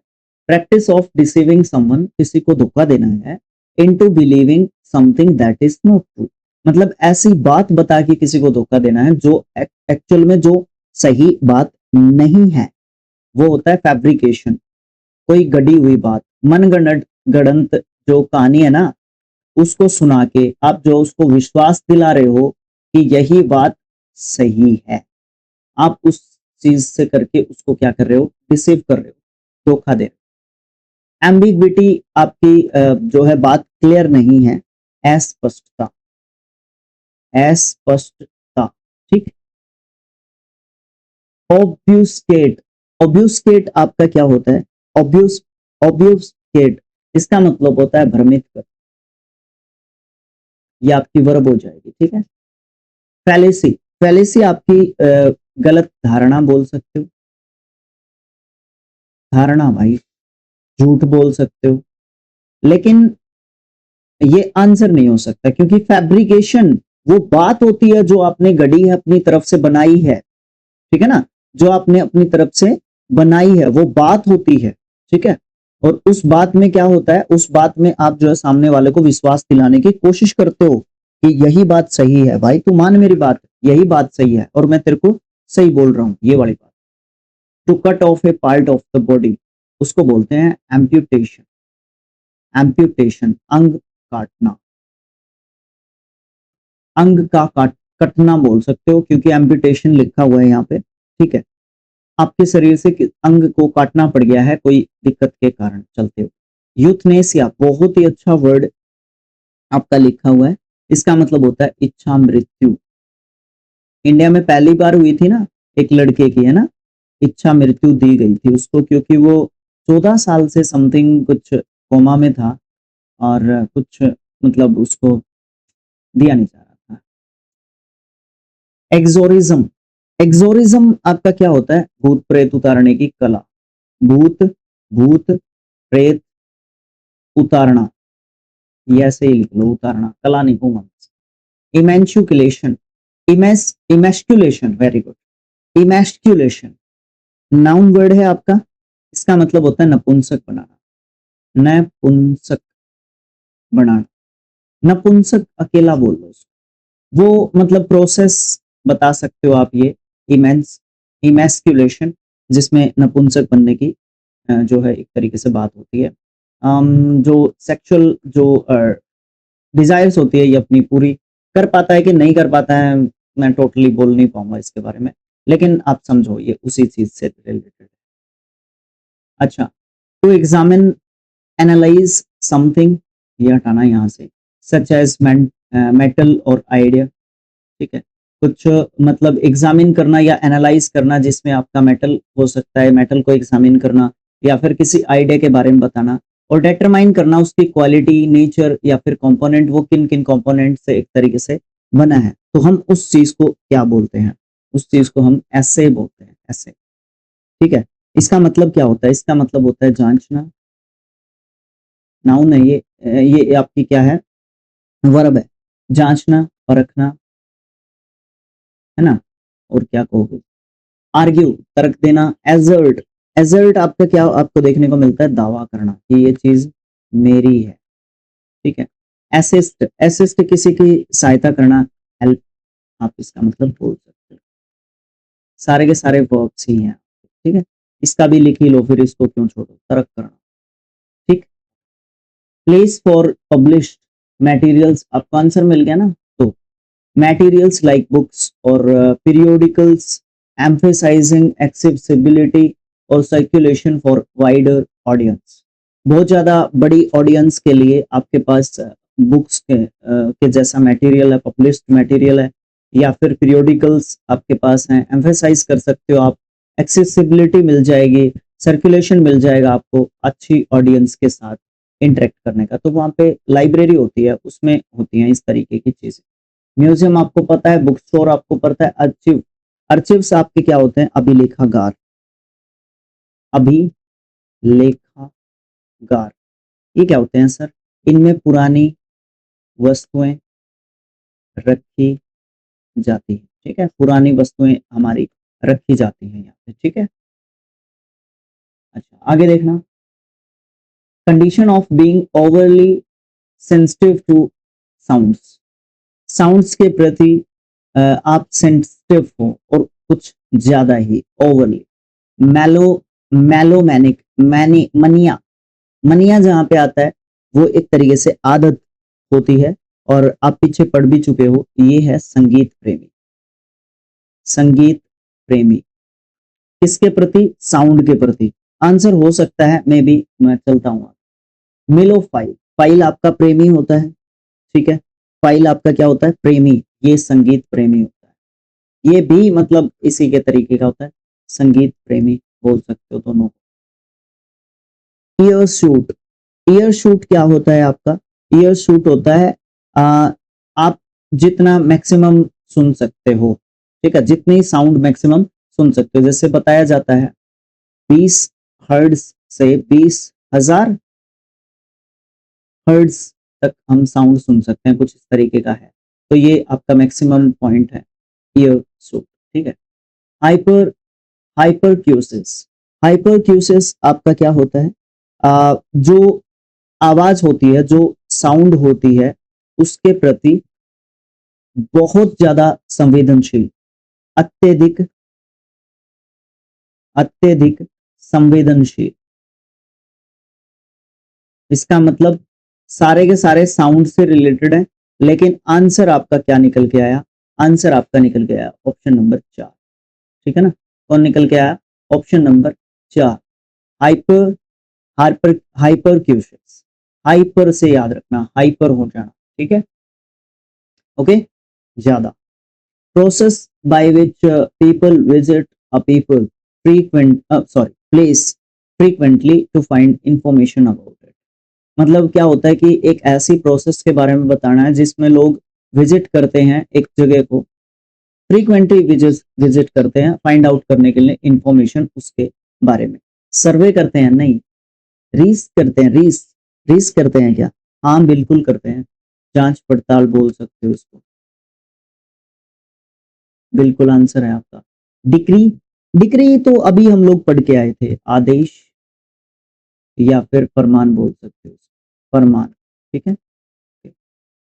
प्रैक्टिस ऑफ डिसीविंग समवन, किसी को धोखा देना है, into believing something that is not true, मतलब ऐसी बात बता के किसी को धोखा देना है जो एक्चुअल में जो सही बात नहीं है, वो होता है फैब्रिकेशन, कोई गढ़ी हुई बात, मनगढ़ंत गढ़ंत जो कहानी है ना, उसको सुना के आप जो उसको विश्वास दिला रहे हो कि यही बात सही है, आप उस चीज से करके उसको क्या कर रहे हो, रिसीव कर रहे हो, धोखा दे रहे हो। एम्बिग्विटी आपकी जो है बात क्लियर नहीं है, अस्पष्टता, अस्पष्टता, ठीक। ऑब्फ्यूस्केट, ऑब्फ्यूस्केट आपका क्या होता है, ऑब्वियसकेट, इसका मतलब होता है भ्रमित कर, ये आपकी वर्ब हो जाएगी, ठीक है। फैलेसी, फैलेसी आपकी गलत धारणा बोल सकते हो, धारणा भाई, झूठ बोल सकते हो, लेकिन ये आंसर नहीं हो सकता, क्योंकि फैब्रिकेशन वो बात होती है जो आपने गढ़ी है, अपनी तरफ से बनाई है, ठीक है ना, जो आपने अपनी तरफ से बनाई है वो बात होती है, ठीक है। और उस बात में क्या होता है, उस बात में आप जो है सामने वाले को विश्वास दिलाने की कोशिश करते हो कि यही बात सही है भाई, तू मान मेरी बात, यही बात सही है और मैं तेरे को सही बोल रहा हूं, ये वाली बात। To cut off a part of the body, उसको बोलते हैं एम्प्यूटेशन, एम्प्यूटेशन अंग काटना, अंग का कटना बोल सकते हो, क्योंकि एम्प्यूटेशन लिखा हुआ है यहाँ पे, ठीक है। आपके शरीर से अंग को काटना पड़ गया है कोई दिक्कत के कारण चलते हुए। यूथनेसिया, बहुत ही अच्छा वर्ड आपका लिखा हुआ है, इसका मतलब होता है इच्छा मृत्यु। इंडिया में पहली बार हुई थी ना एक लड़के की, है ना, इच्छा मृत्यु दी गई थी उसको, क्योंकि वो 14 साल से समथिंग कुछ कोमा में था और कुछ मतलब उसको दिया नहीं जा रहा था। एक्सोरिज्म, एक्सोरिज्म आपका क्या होता है, भूत प्रेत उतारने की कला, भूत भूत प्रेत उतारना, ये ऐसे ही लिख लो, उतारना, कला नहीं कहूंगा। Emasculation, emasculation, very good, emasculation noun word है आपका, इसका मतलब होता है नपुंसक बनाना, नपुंसक बनाना, नपुंसक अकेला बोल लो उसको, वो मतलब प्रोसेस बता सकते हो आप, ये इमेस्कुलेशन, जिसमें नपुंसक बनने की जो है एक तरीके से बात होती है। जो सेक्सुअल जो डिजायर्स होती है ये अपनी पूरी कर पाता है कि नहीं कर पाता है, मैं टोटली बोल नहीं पाऊंगा इसके बारे में, लेकिन आप समझो ये उसी चीज से रिलेटेड है। अच्छा, टू एग्जामिन, एनालाइज समथिंग, ये हटाना यहाँ से, सच एज मेटल और आइडिया, ठीक है। कुछ मतलब एग्जामिन करना या एनालाइज करना जिसमें आपका मेटल हो सकता है, मेटल को एग्जामिन करना या फिर किसी आइडिया के बारे में बताना, और डिटरमाइन करना उसकी क्वालिटी, नेचर या फिर कंपोनेंट, वो किन किन कंपोनेंट से एक तरीके से बना है, तो हम उस चीज को क्या बोलते हैं, उस चीज को हम ऐसे बोलते हैं, ऐसे, ठीक है। इसका मतलब क्या होता है, इसका मतलब होता है जांचना, नाउन है ये आपकी क्या है, वर्ब है, जांचना, परखना, है ना, और क्या कहोगे, आर्ग्यू, तर्क देना, एजर्ट, एजर्ट आपका क्या आपको देखने को मिलता है, दावा करना कि ये चीज मेरी है, ठीक है। असिस्ट, असिस्ट किसी की सहायता करना, हेल्प, आप इसका मतलब बोल सकते हो। सारे के सारे वर्ब्स ही हैं, ठीक है। इसका भी लिख ही लो, फिर इसको क्यों छोड़ो, तर्क करना, ठीक। प्लेस फॉर पब्लिश्ड मटेरियल्स, आपको आंसर मिल गया ना, तो मटेरियल्स लाइक बुक्स और periodicals emphasizing accessibility और circulation for wider audience, बहुत ज्यादा बड़ी ऑडियंस के लिए आपके पास बुक्स के जैसा मटेरियल है, पब्लिश्ड मटेरियल है, या फिर पीरियोडिकल्स आपके पास हैं, एम्फेसाइज कर सकते हो आप, एक्सेसिबिलिटी मिल जाएगी, सर्कुलेशन मिल जाएगा आपको अच्छी ऑडियंस के साथ इंटरेक्ट करने का, तो वहां पे लाइब्रेरी होती है, उसमें होती हैं इस तरीके की चीजें। म्यूजियम आपको पता है, बुक स्टोर आपको पता है, अर्चिव, अर्चिव्स आपके क्या होते हैं, अभिलेखागार, अभिलेखागार, ये क्या होते हैं सर, इनमें पुरानी वस्तुएं रखी जाती है, ठीक है, पुरानी वस्तुएं हमारी रखी जाती हैं यहाँ पे, ठीक है। अच्छा, आगे देखना, condition of being overly sensitive to sounds, sounds के प्रति आप सेंसिटिव हो और कुछ ज्यादा ही ओवरली, मेलो, मेलोमैनिक, मैनी, मनिया, मनिया जहां पे आता है वो एक तरीके से आदत होती है, और आप पीछे पढ़ भी चुके हो, ये है संगीत प्रेमी, संगीत प्रेमी किसके प्रति, साउंड के प्रति, आंसर हो सकता है मे बी, मैं चलता हूँ, मिलोफाइल, फाइल आपका प्रेमी होता है, ठीक है, फाइल आपका क्या होता है, प्रेमी, ये संगीत प्रेमी होता है, ये भी मतलब इसी के तरीके का होता है, संगीत प्रेमी बोल सकते हो दोनों। ईयर शूट, ईयर शूट क्या होता है आपका? ईयर शूट होता है आप जितना मैक्सिमम सुन सकते हो, ठीक है, जितनी साउंड मैक्सिमम सुन सकते हो, जैसे बताया जाता है 20 हर्ट्ज से 20,000 हर्ट्ज तक हम साउंड सुन सकते हैं, कुछ इस तरीके का है। तो ये आपका मैक्सिमम पॉइंट है ईयर शूट, ठीक है। हाइपर हाइपरक्यूसिस, हाइपरक्यूसिस आपका क्या होता है? जो आवाज होती है, जो साउंड होती है, उसके प्रति बहुत ज्यादा संवेदनशील, अत्यधिक अत्यधिक संवेदनशील। इसका मतलब सारे के सारे साउंड से रिलेटेड है, लेकिन आंसर आपका क्या निकल के आया? आंसर आपका निकल के आया ऑप्शन नंबर 4, ठीक है ना। कौन निकल के आया? Option number 4, hyper hyperacusis. Hyper से याद रखना, हाइपर हो जाना, ठीक है, ओके। ज्यादा, process by which people visit a people place frequently to find information about it। मतलब क्या होता है कि एक ऐसी प्रोसेस के बारे में बताना है जिसमें लोग विजिट करते हैं एक जगह को, फ्रीक्वेंटली विजिट करते हैं फाइंड आउट करने के लिए इंफॉर्मेशन उसके बारे में। सर्वे करते हैं नहीं, रीस करते हैं, रीस करते हैं क्या? हाँ बिल्कुल करते हैं, जांच पड़ताल बोल सकते हो उसको, बिल्कुल आंसर है आपका डिक्री। डिक्री तो अभी हम लोग पढ़ के आए थे, आदेश या फिर फरमान बोल सकते हो, फरमान, ठीक है।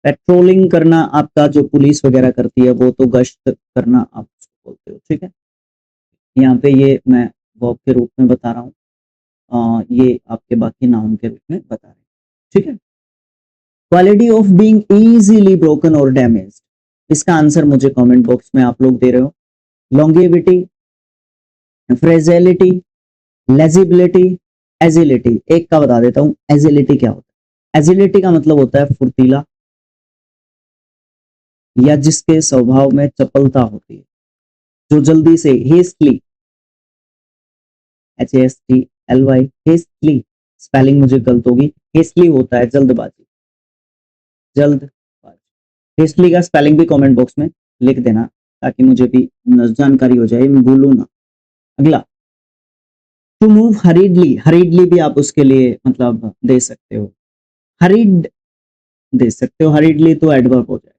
पेट्रोलिंग करना आपका जो पुलिस वगैरह करती है वो तो गश्त करना आप उसको बोलते हो, ठीक है। यहाँ पे ये मैं वर्ब के रूप में बता रहा हूँ, ये आपके बाकी नाउन के रूप में बता रहे हैं, ठीक है। Quality of being easily broken और डैमेज्ड, इसका आंसर मुझे कमेंट बॉक्स में आप लोग दे रहे हो। Longevity, fragility, legibility, agility. एक का बता देता हूं, एजिलिटी क्या होता है? एजिलिटी का मतलब होता है फुर्तीला, या जिसके स्वभाव में चपलता होती है, जो जल्दी से, हेस्टली, HASTLY, हेस्टली, स्पेलिंग मुझे गलत होगी, हेस्टली होता है जल्दबाजी, जल्दबाजी। हेस्टली का स्पेलिंग भी कमेंट बॉक्स में लिख देना ताकि मुझे भी जानकारी हो जाए, मैं भूलूं ना। अगला, टू मूव हरीडली, हरीडली भी आप उसके लिए मतलब दे सकते हो, हरीड दे सकते हो, हरीडली तो एडवर्ब हो जाए।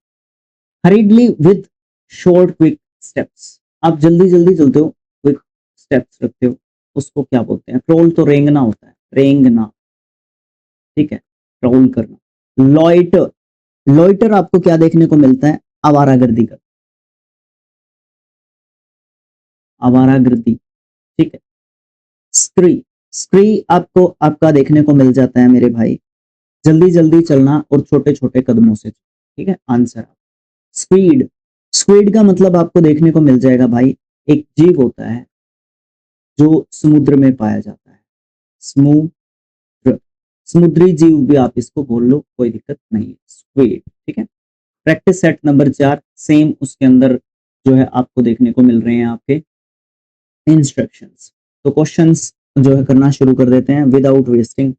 हरीडली विद शॉर्ट क्विक स्टेप्स, आप जल्दी जल्दी चलते हो, क्विक स्टेप्स रखते हो, उसको क्या बोलते हैं? क्रोल तो रेंगना होता है, रेंगना, ठीक है, क्रोल करना। लॉइटर, लॉइटर आपको क्या देखने को मिलता है? आवारागर्दी का, आवारागर्दी, ठीक है। स्क्री, स्क्री आपको आपका देखने को मिल जाता है मेरे भाई, जल्दी जल्दी चलना और छोटे छोटे कदमों से, ठीक है। आंसर स्क्वीड, स्क्वीड का मतलब आपको देखने को मिल जाएगा भाई, एक जीव होता है जो समुद्र में पाया जाता है, समुद्र, समुद्री जीव भी आप इसको बोल लो, कोई दिक्कत नहीं है, स्क्वीड, ठीक है। प्रैक्टिस सेट नंबर 4, सेम उसके अंदर जो है आपको देखने को मिल रहे हैं आपके इंस्ट्रक्शंस। तो क्वेश्चंस जो है करना शुरू कर देते हैं विदाउट वेस्टिंग।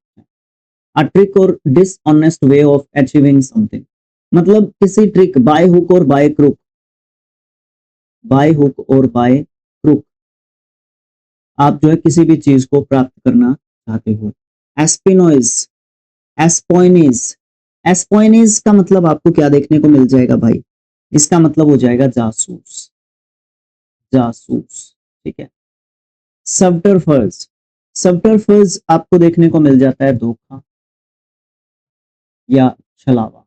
अ ट्रिक और dishonest way of achieving something, मतलब किसी ट्रिक, बाय हुक और बाय क्रुक, बाय हुक और बाय क्रुक आप जो है किसी भी चीज को प्राप्त करना चाहते हो। एस्पिनोइज, एस्पोइनिज, एस्पोइनिज का मतलब आपको क्या देखने को मिल जाएगा भाई? इसका मतलब हो जाएगा जासूस, जासूस, ठीक है। सबटरफर्ज, सबटरफर्ज आपको देखने को मिल जाता है धोखा या छलावा,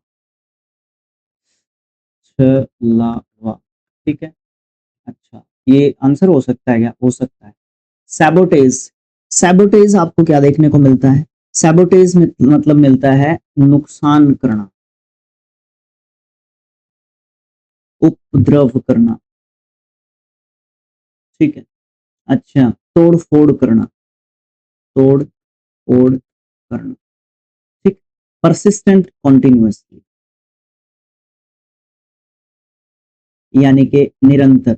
छलावा, ठीक है। अच्छा, ये आंसर हो सकता है क्या? हो सकता है। सैबोटेज, सैबोटेज आपको क्या देखने को मिलता है? सैबोटेज में मतलब मिलता है नुकसान करना, उपद्रव करना, ठीक है। अच्छा, तोड़ फोड़ करना, तोड़ फोड़ करना, ठीक। परसिस्टेंट कॉन्टिन्यूअसली, यानी कि निरंतर,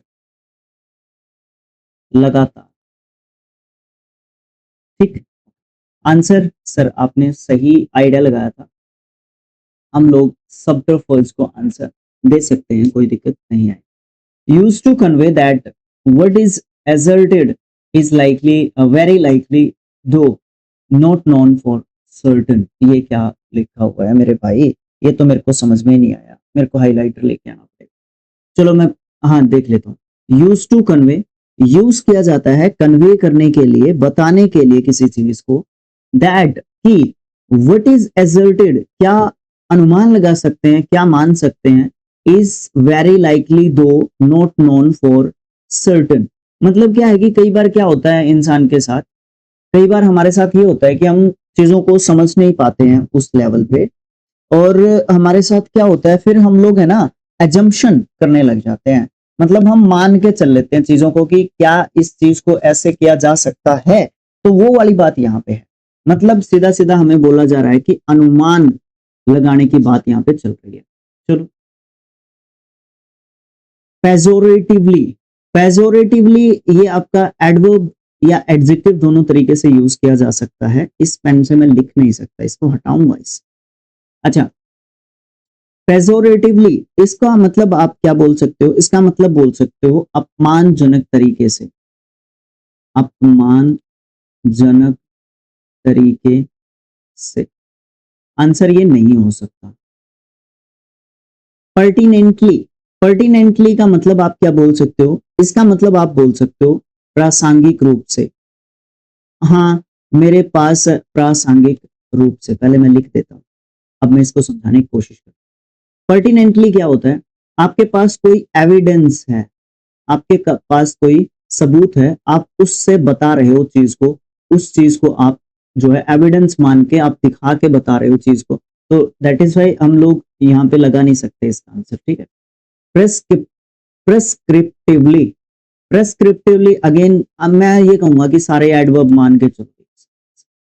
लगातार, ठीक। आंसर सर आपने सही आइडिया लगाया था, हम लोग सब ट्रू फॉल्स को आंसर दे सकते हैं, कोई दिक्कत नहीं है। Used to convey that what is asserted is likely, very likely, though not known for certain। ये क्या लिखा हुआ है मेरे भाई, ये तो मेरे को समझ में नहीं आया, मेरे को हाइलाइटर लेके आना पड़ेगा। चलो मैं हाँ देख लेता हूँ। यूज टू कन्वे, यूज किया जाता है कन्वे करने के लिए, बताने के लिए किसी चीज को। दैट कि व्हाट इज एजर्टेड, क्या अनुमान लगा सकते हैं, क्या मान सकते हैं, इज वेरी लाइकली दो नॉट नोन फॉर सर्टन। मतलब क्या है कि कई बार क्या होता है इंसान के साथ, कई बार हमारे साथ ये होता है कि हम चीजों को समझ नहीं पाते हैं उस लेवल पे, और हमारे साथ क्या होता है फिर हम लोग है ना एजम्पशन करने लग जाते हैं, मतलब हम मान के चल लेते हैं चीजों को कि क्या इस चीज को ऐसे किया जा सकता है। तो वो वाली बात यहाँ पे है, मतलब सीधा सीधा हमें बोला जा रहा है कि अनुमान लगाने की बात यहाँ पे चल रही है। चलो पेजोरेटिवली, पेजोरेटिवली ये आपका एडवर्ब या एडजेक्टिव दोनों तरीके से यूज किया जा सकता है। इस पेन से मैं लिख नहीं सकता, इसको हटाऊंगा इस। अच्छा, पेजोरेटिवली इसका मतलब आप क्या बोल सकते हो, इसका मतलब बोल सकते हो अपमानजनक तरीके से, अपमानजनक तरीके से। आंसर ये नहीं हो सकता। पर्टिनेंटली, पर्टिनेंटली का मतलब आप क्या बोल सकते हो, इसका मतलब आप बोल सकते हो प्रासंगिक रूप से। हाँ मेरे पास प्रासंगिक रूप से, पहले मैं लिख देता हूं, अब मैं इसको समझाने की कोशिश करता हूं। पर्टिनेंटली क्या होता है, आपके पास कोई एविडेंस है, आपके पास कोई सबूत है, आप उससे बता रहे हो चीज को, उस चीज को आप जो है एविडेंस मान के आप दिखा के बता रहे हो चीज को, तो दैट इज वाई हम लोग यहाँ पे लगा नहीं सकते इसका आंसर। ठीक है, प्रेस्क्रिप्टिवली, प्रेस्क्रिप्टिवली अगेन अब मैं ये कहूंगा कि सारे एडवर्ब मान के चलो।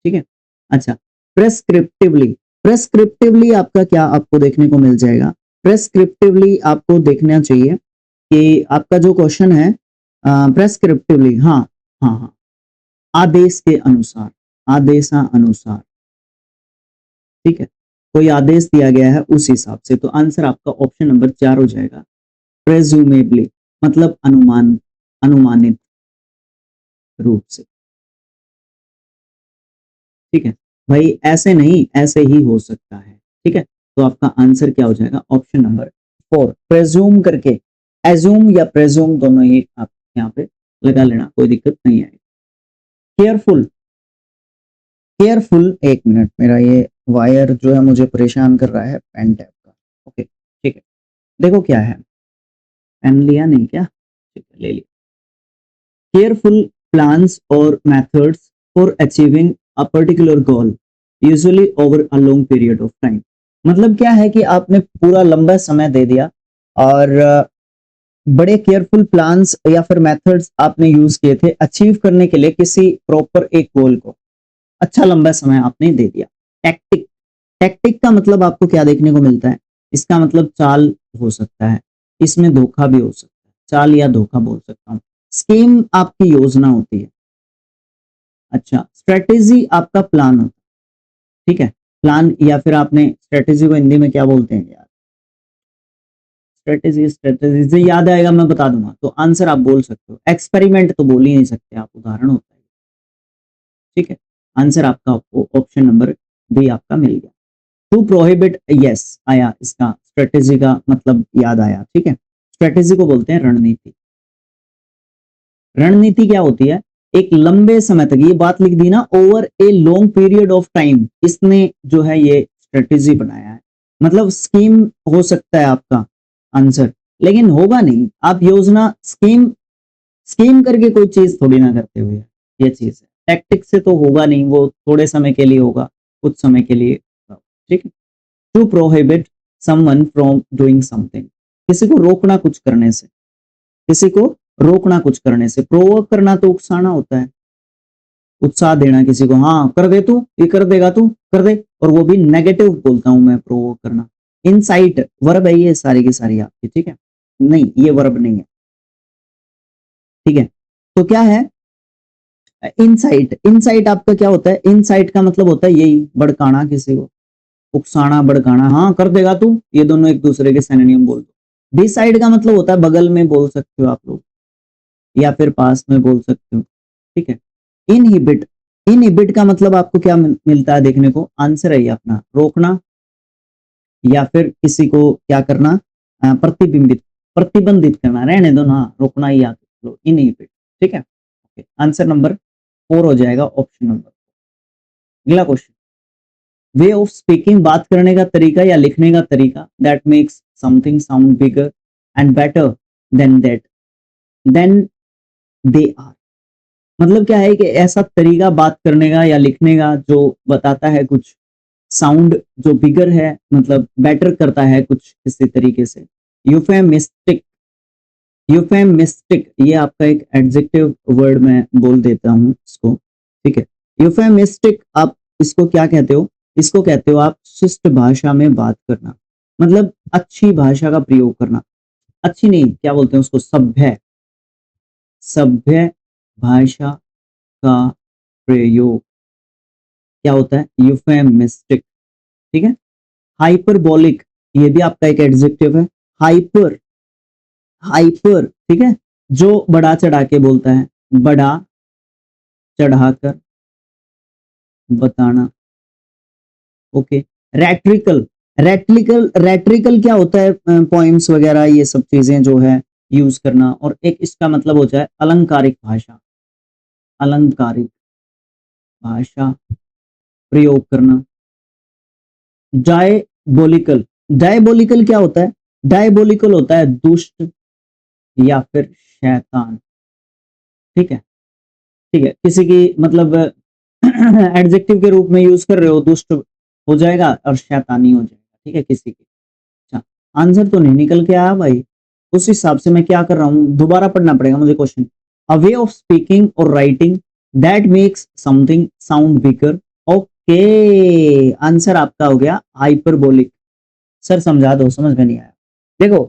ठीक है, अच्छा प्रेस्क्रिप्टिवली, प्रेस्क्रिप्टिवली आपका क्या आपको देखने को मिल जाएगा, प्रेस्क्रिप्टिवली आपको देखना चाहिए कि आपका जो क्वेश्चन है प्रेस्क्रिप्टिवली, हाँ हाँ हाँ, आदेश के अनुसार, आदेशानुसार। ठीक है, कोई आदेश दिया गया है उस हिसाब से, तो आंसर आपका ऑप्शन नंबर 4 हो जाएगा, प्रेज्यूमेबली, मतलब अनुमान, अनुमानित रूप से। ठीक है भाई, ऐसे नहीं ऐसे ही हो सकता है। ठीक है, तो आपका आंसर क्या हो जाएगा, ऑप्शन नंबर 4, प्रेज्यूम करके, एज्यूम या प्रेज्यूम दोनों ही आप यहाँ पे लगा लेना, कोई दिक्कत नहीं आएगी। केयरफुल, केयरफुल, एक मिनट मेरा ये वायर जो है मुझे परेशान कर रहा है पेन टैप का। ओके ठीक है, देखो क्या है, पेन लिया नहीं क्या, ठीक है ले लिया। केयरफुल प्लान्स और methods for achieving a particular goal usually over a long period of time. मतलब क्या है कि आपने पूरा लंबा समय दे दिया और बड़े केयरफुल प्लान्स या फिर मेथड्स आपने यूज किए थे अचीव करने के लिए किसी प्रॉपर एक गोल को, अच्छा लंबा समय आपने दे दिया। टैक्टिक, टैक्टिक का मतलब आपको क्या देखने को मिलता है, इसका मतलब चाल हो सकता है, इसमें धोखा भी हो सकता है, चाल या धोखा बोल सकता हूँ। स्कीम आपकी योजना होती है। अच्छा, स्ट्रेटेजी आपका प्लान होता है। ठीक है, प्लान या फिर आपने स्ट्रेटेजी को हिंदी में क्या बोलते हैं यार, स्ट्रेटेजी, स्ट्रेटेजी से याद आएगा मैं बता दूंगा, तो आंसर आप बोल सकते हो। एक्सपेरिमेंट तो बोल ही नहीं सकते आप, उदाहरण होता है। ठीक है, आंसर आपका ऑप्शन नंबर बी आपका मिल गया। टू प्रोहिबिट, यस आया, इसका स्ट्रेटेजी का मतलब याद आया। ठीक है, स्ट्रेटेजी को बोलते हैं रणनीति। रणनीति क्या होती है, एक लंबे समय तक, ये बात लिख दी ना, over a long period of time, इसने जो है ये स्ट्रेटेजी बनाया है। मतलब स्कीम हो सकता है आपका आंसर, लेकिन होगा नहीं। आप योजना, स्कीम, स्कीम करके कोई चीज थोड़ी ना करते हुए, ये चीज है। टैक्टिक से तो होगा नहीं, वो थोड़े समय के लिए होगा, कुछ समय के लिए। ठीक है, to prohibit someone from doing something, किसी को रोकना कुछ करने से, किसी को रोकना कुछ करने से। प्रोवोक करना तो उकसाना होता है, उत्साह देना किसी को, हाँ कर दे तू, ये कर देगा तू, कर दे, और वो भी नेगेटिव बोलता हूं मैं, प्रोवोक करना। इनसाइट वर्ब है ये सारी की सारी आपकी। ठीक है, नहीं ये वर्ब नहीं है। ठीक है, तो क्या है, इनसाइट, इनसाइट आपका क्या होता है? इनसाइट का मतलब होता है यही, भड़काना किसी को, उकसाना, भड़काना। हाँ कर देगा तू, ये दोनों एक दूसरे के सिनोनिम बोल दो। डिसाइड का मतलब होता है बगल में बोल सकते हो आप लोग, या फिर पास में बोल सकते हो, ठीक है। इनहिबिट, इनहिबिट का मतलब आपको क्या मिलता है देखने को? आंसर है ये अपना, रोकना या फिर किसी को क्या करना, प्रतिबिंबित, प्रतिबंधित करना, रहने दो ना, रोकना ही याद लो, इनहिबिट, ठीक है। आंसर नंबर 4 हो जाएगा, ऑप्शन नंबर। अगला क्वेश्चन, वे ऑफ स्पीकिंग, बात करने का तरीका या लिखने का तरीका, that makes something sound bigger and better than that then they are. मतलब क्या है कि ऐसा तरीका बात करने का या लिखने का जो बताता है कुछ साउंड जो बिगर है, मतलब बेटर करता है कुछ किसी तरीके से। यूफेमिस्टिक, यूफेमिस्टिक ये आपका एक एडजेक्टिव वर्ड मैं बोल देता हूं इसको, ठीक है। यूफेमिस्टिक आप इसको क्या कहते हो? इसको कहते हो आप शिष्ट भाषा में बात करना, मतलब अच्छी भाषा का प्रयोग करना। अच्छी नहीं, क्या बोलते हैं उसको? सभ्य, सभ्य भाषा का प्रयोग क्या होता है? यूफेमिस्टिक, ठीक है। हाइपरबोलिक, ये भी आपका एक एडजेक्टिव है। हाइपर, हाइपर, ठीक है, जो बढ़ा चढ़ा के बोलता है, बढ़ा चढ़ाकर बताना, ओके। रैट्रिकल, रैट्रिकल, रैट्रिकल क्या होता है? पॉइंट्स वगैरह ये सब चीजें जो है यूज करना। और एक इसका मतलब होता है अलंकारिक भाषा, अलंकारिक भाषा प्रयोग करना। डायबोलिकल, डायबोलिकल क्या होता है? डायबोलिकल होता है दुष्ट या फिर शैतान, ठीक है, ठीक है। किसी की मतलब एडजेक्टिव के रूप में यूज कर रहे हो, दुष्ट हो जाएगा और शैतानी हो जाएगा, ठीक है, किसी की। अच्छा, आंसर तो नहीं निकल के आया भाई, उस हिसाब से मैं क्या कर रहा हूं, दोबारा पढ़ना पड़ेगा मुझे question. A way of speaking और writing that makes something sound bigger, okay. Answer आपका हो गया हाइपरबोलिक। सर समझा दो, समझ में नहीं आया। देखो,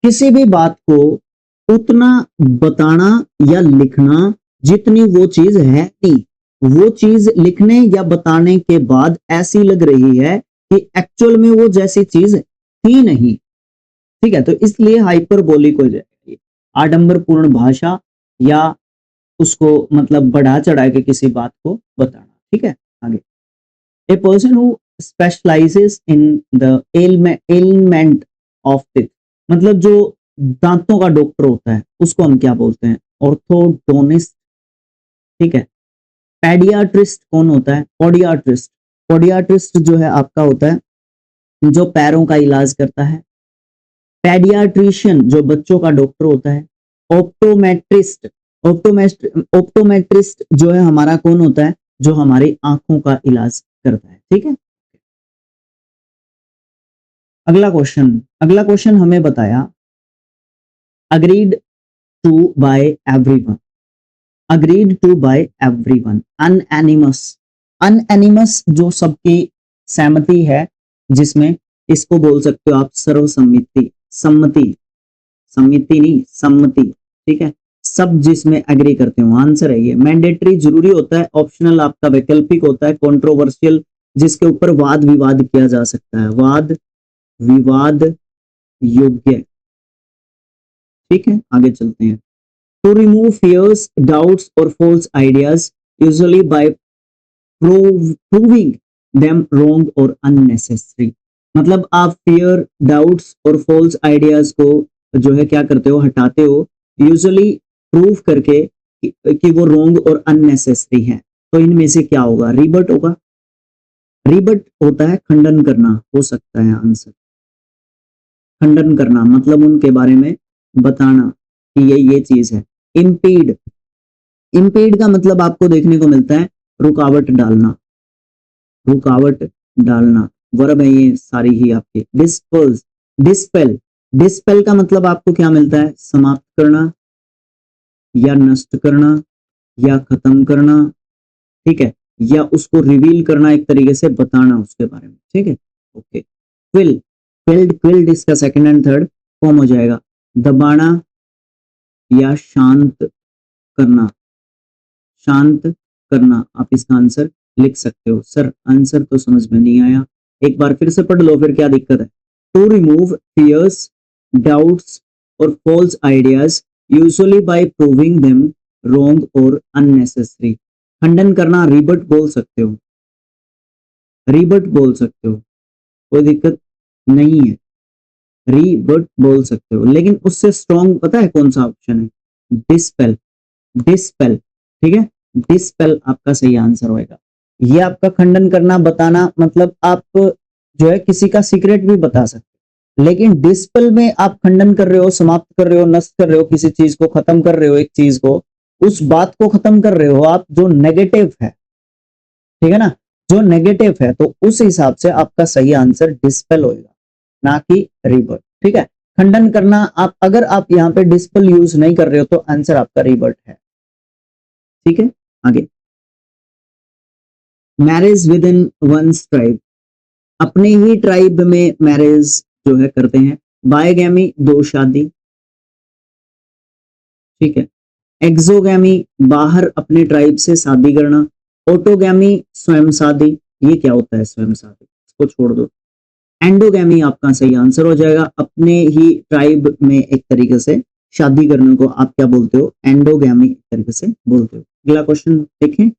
किसी भी बात को उतना बताना या लिखना जितनी वो चीज है नहीं, वो चीज लिखने या बताने के बाद ऐसी लग रही है कि एक्चुअल में वो जैसी चीज थी नहीं, ठीक है। तो इसलिए हाइपरबोलिक हो जाएगा ये, आडंबरपूर्ण भाषा, या उसको मतलब बढ़ा चढ़ा के किसी बात को बताना, ठीक है। आगे, ए person who specialises in the element of teeth, मतलब जो दांतों का डॉक्टर होता है उसको हम क्या बोलते हैं? ऑर्थोडोनिस्ट, ठीक है। पेडियाट्रिस्ट कौन होता है? पोडियाट्रिस्ट, पोडियाट्रिस्ट जो है आपका होता है जो पैरों का इलाज करता है। पेडियाट्रिशियन जो बच्चों का डॉक्टर होता है। ऑप्टोमेट्रिस्ट, ऑप्टोमेट्रिस्ट जो है हमारा कौन होता है? जो हमारी आंखों का इलाज करता है, ठीक है। अगला क्वेश्चन, अगला क्वेश्चन हमें बताया, agreed to by everyone, agreed to by everyone, unanimous, unanimous जो सबकी सहमति है, जिसमें इसको बोल सकते हो आप सर्वसम्मति, सम्मति, सम्मति नहीं सम्मति, ठीक है। सब जिसमें एग्री करते हो, आंसर है ये। मैंडेटरी जरूरी होता है, ऑप्शनल आपका वैकल्पिक होता है, कंट्रोवर्शियल जिसके ऊपर वाद विवाद किया जा सकता है, वाद विवाद योग्य, ठीक है। आगे चलते हैं। टू रिमूव फियर्स, डाउट्स और false ideas usually by proving them wrong और अननेसेसरी, मतलब आप फियर, डाउट्स और फॉल्स आइडियाज को जो है क्या करते हो? हटाते हो, यूजुअली प्रूव करके कि वो रॉन्ग और अननेसेसरी है। तो इनमें से क्या होगा? रिबट होगा, रिबट होता है खंडन करना, हो सकता है आंसर। खंडन करना मतलब उनके बारे में बताना कि ये चीज है। इम्पीड, इम्पीड का मतलब आपको देखने को मिलता है रुकावट डालना, रुकावट डालना, वर्ब है ये सारी ही आपके। डिस्पर्स, डिस्पेल, डिस्पेल का मतलब आपको क्या मिलता है? समाप्त करना या नष्ट करना या खत्म करना, ठीक है, या उसको रिवील करना, एक तरीके से बताना उसके बारे में, ठीक है। ओके, क्विल, क्विल्ड, क्विल्ड इसका सेकंड एंड थर्ड फॉर्म हो जाएगा, दबाना या शांत करना, शांत करना, आप इसका आंसर लिख सकते हो। सर आंसर तो समझ में नहीं आया, एक बार फिर से पढ़ लो, फिर क्या दिक्कत है। टू रिमूव फियर्स, डाउट्स और false ideas usually by proving them wrong और अननेसेसरी। खंडन करना रिबट बोल सकते हो, रिबट बोल सकते हो, कोई दिक्कत नहीं है, रीबट बोल सकते हो। लेकिन उससे स्ट्रॉन्ग पता है कौन सा ऑप्शन है? डिस्पेल, डिस्पेल, ठीक है, डिस्पेल आपका सही आंसर होएगा। ये आपका खंडन करना, बताना, मतलब आप जो है किसी का सीक्रेट भी बता सकते हो, लेकिन डिस्पेल में आप खंडन कर रहे हो, समाप्त कर रहे हो, नष्ट कर रहे हो, किसी चीज को खत्म कर रहे हो, एक चीज को, उस बात को खत्म कर रहे हो आप जो नेगेटिव है, ठीक है ना, जो नेगेटिव है, तो उस हिसाब से आपका सही आंसर डिस्पेल होएगा, ना कि रिबर्ट, ठीक है। खंडन करना, आप अगर आप यहाँ पे डिस्पेल यूज नहीं कर रहे हो तो आंसर आपका रिबर्ट है, ठीक है। आगे, marriage within one's tribe, अपने ही ट्राइब में मैरिज जो है करते हैं। बायगैमी, दो शादी, ठीक है। एक्सोगैमी, बाहर अपने ट्राइब से शादी करना। ऑटोगैमी, स्वयं शादी, ये क्या होता है स्वयं शादी, इसको छोड़ दो। एंडोगैमी आपका सही आंसर हो जाएगा, अपने ही ट्राइब में एक तरीके से शादी करने को आप क्या बोलते हो? एंडोगैमी एक तरीके से बोलते हो। अगला क्वेश्चन देखें,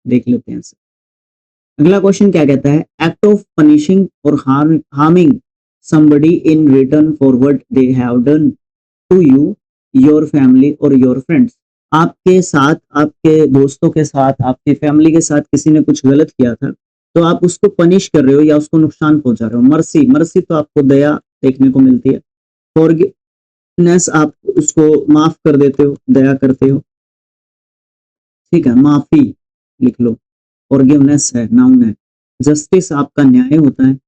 देख लेते हैं। अगला क्वेश्चन क्या कहता है? एक्ट ऑफ पनिशिंग और harming somebody in return for what they have done to you, your family or your friends। आपके साथ, आपके दोस्तों के साथ, आपकी फैमिली के साथ किसी ने कुछ गलत किया था, तो आप उसको पनिश कर रहे हो या उसको नुकसान पहुंचा रहे हो। मर्सी, मर्सी तो आपको दया देखने को मिलती है। फॉरगिवनेस, आप उसको माफ कर देते हो, दया करते हो, ठीक है, माफी लिख लो। फॉरगिवनेस है, नाउन है। जस्टिस आपका न्याय होता है।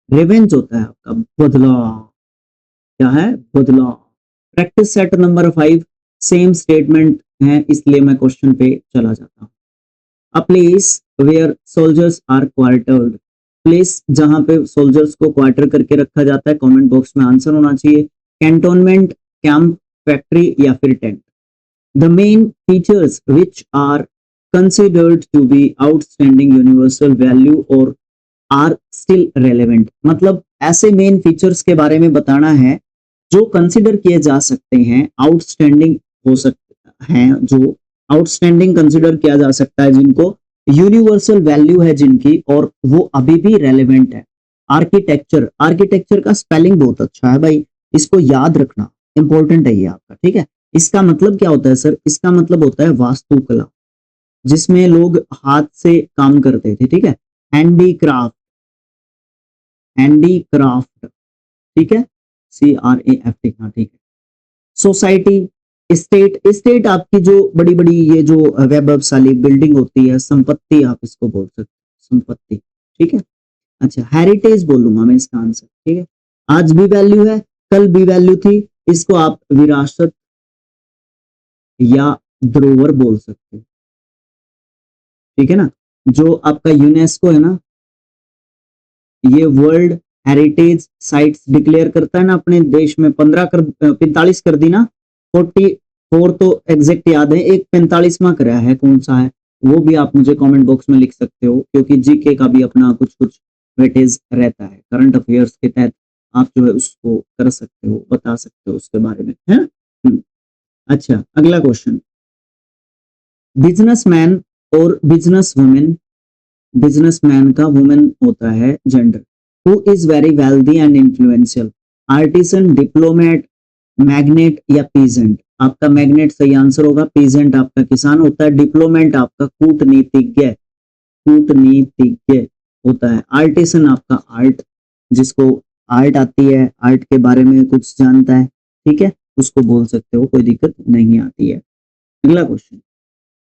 रिवेंज होता है आपका बदला, क्या है? बदला। Practice set number 5 same statement है, इसलिए मैं क्वेश्चन पे चला जाता हूँ। A place where soldiers are quartered, place जहां पे सोल्जर्स को क्वार्टर करके रखा जाता है। कमेंट बॉक्स में आंसर होना चाहिए। कैंटोनमेंट, कैंप, फैक्ट्री या फिर tent. The main features which are considered to be outstanding universal value और आर स्टिल रेलेवेंट, मतलब ऐसे मेन फीचर्स के बारे में बताना है जो कंसिडर किए जा सकते हैं, आउटस्टैंडिंग हो सकते हैं, जो आउटस्टैंडिंग कंसिडर किया जा सकता है, जिनको यूनिवर्सल वैल्यू है जिनकी, और वो अभी भी रेलेवेंट है। आर्किटेक्चर, आर्किटेक्चर का स्पेलिंग बहुत अच्छा है भाई, इसको याद रखना, इंपॉर्टेंट है ये आपका, ठीक है। इसका मतलब क्या होता है सर? इसका मतलब होता है वास्तुकला, जिसमें लोग हाथ से काम करते थे, ठीक है। हैंडीक्राफ्ट, हैंडीक्राफ्ट, ठीक है, CRAFT, हाँ ठीक है। सोसाइटी, स्टेट, स्टेट आपकी जो बड़ी बड़ी ये जो वैभवशाली बिल्डिंग होती है, संपत्ति आप इसको बोल सकते हो, संपत्ति, ठीक है। अच्छा, हेरिटेज बोलूंगा मैं इसका आंसर, ठीक है। आज भी वैल्यू है, कल भी वैल्यू थी, इसको आप विरासत या धरोहर बोल सकते हो, ठीक है ना। जो आपका यूनेस्को है ना, ये वर्ल्ड हेरिटेज साइट्स डिक्लेयर करता है ना अपने देश में। 45 कर दी ना, 44 तो एग्जैक्ट याद है, एक 45वां कराया है, कौन सा है वो भी आप मुझे कमेंट बॉक्स में लिख सकते हो, क्योंकि जीके का भी अपना कुछ कुछ वेटेज रहता है। करंट अफेयर्स के तहत आप जो है उसको कर सकते हो, बता सकते हो उसके बारे में, है। अच्छा, अगला क्वेश्चन, बिजनेसमैन और बिजनेस वुमेन, बिजनेसमैन का वुमेन होता है gender. Who is very wealthy and influential, artisan, diplomat, magnet या पीजेंट। आपका मैग्नेट सही आंसर होगा। पीजेंट आपका किसान होता है। डिप्लोमेट आपका कूटनीतिज्ञ, कूटनीतिज्ञ होता है। आर्टिसन आपका आर्ट, जिसको आर्ट आती है, आर्ट के बारे में कुछ जानता है, ठीक है, उसको बोल सकते हो, कोई दिक्कत नहीं आती है। अगला क्वेश्चन,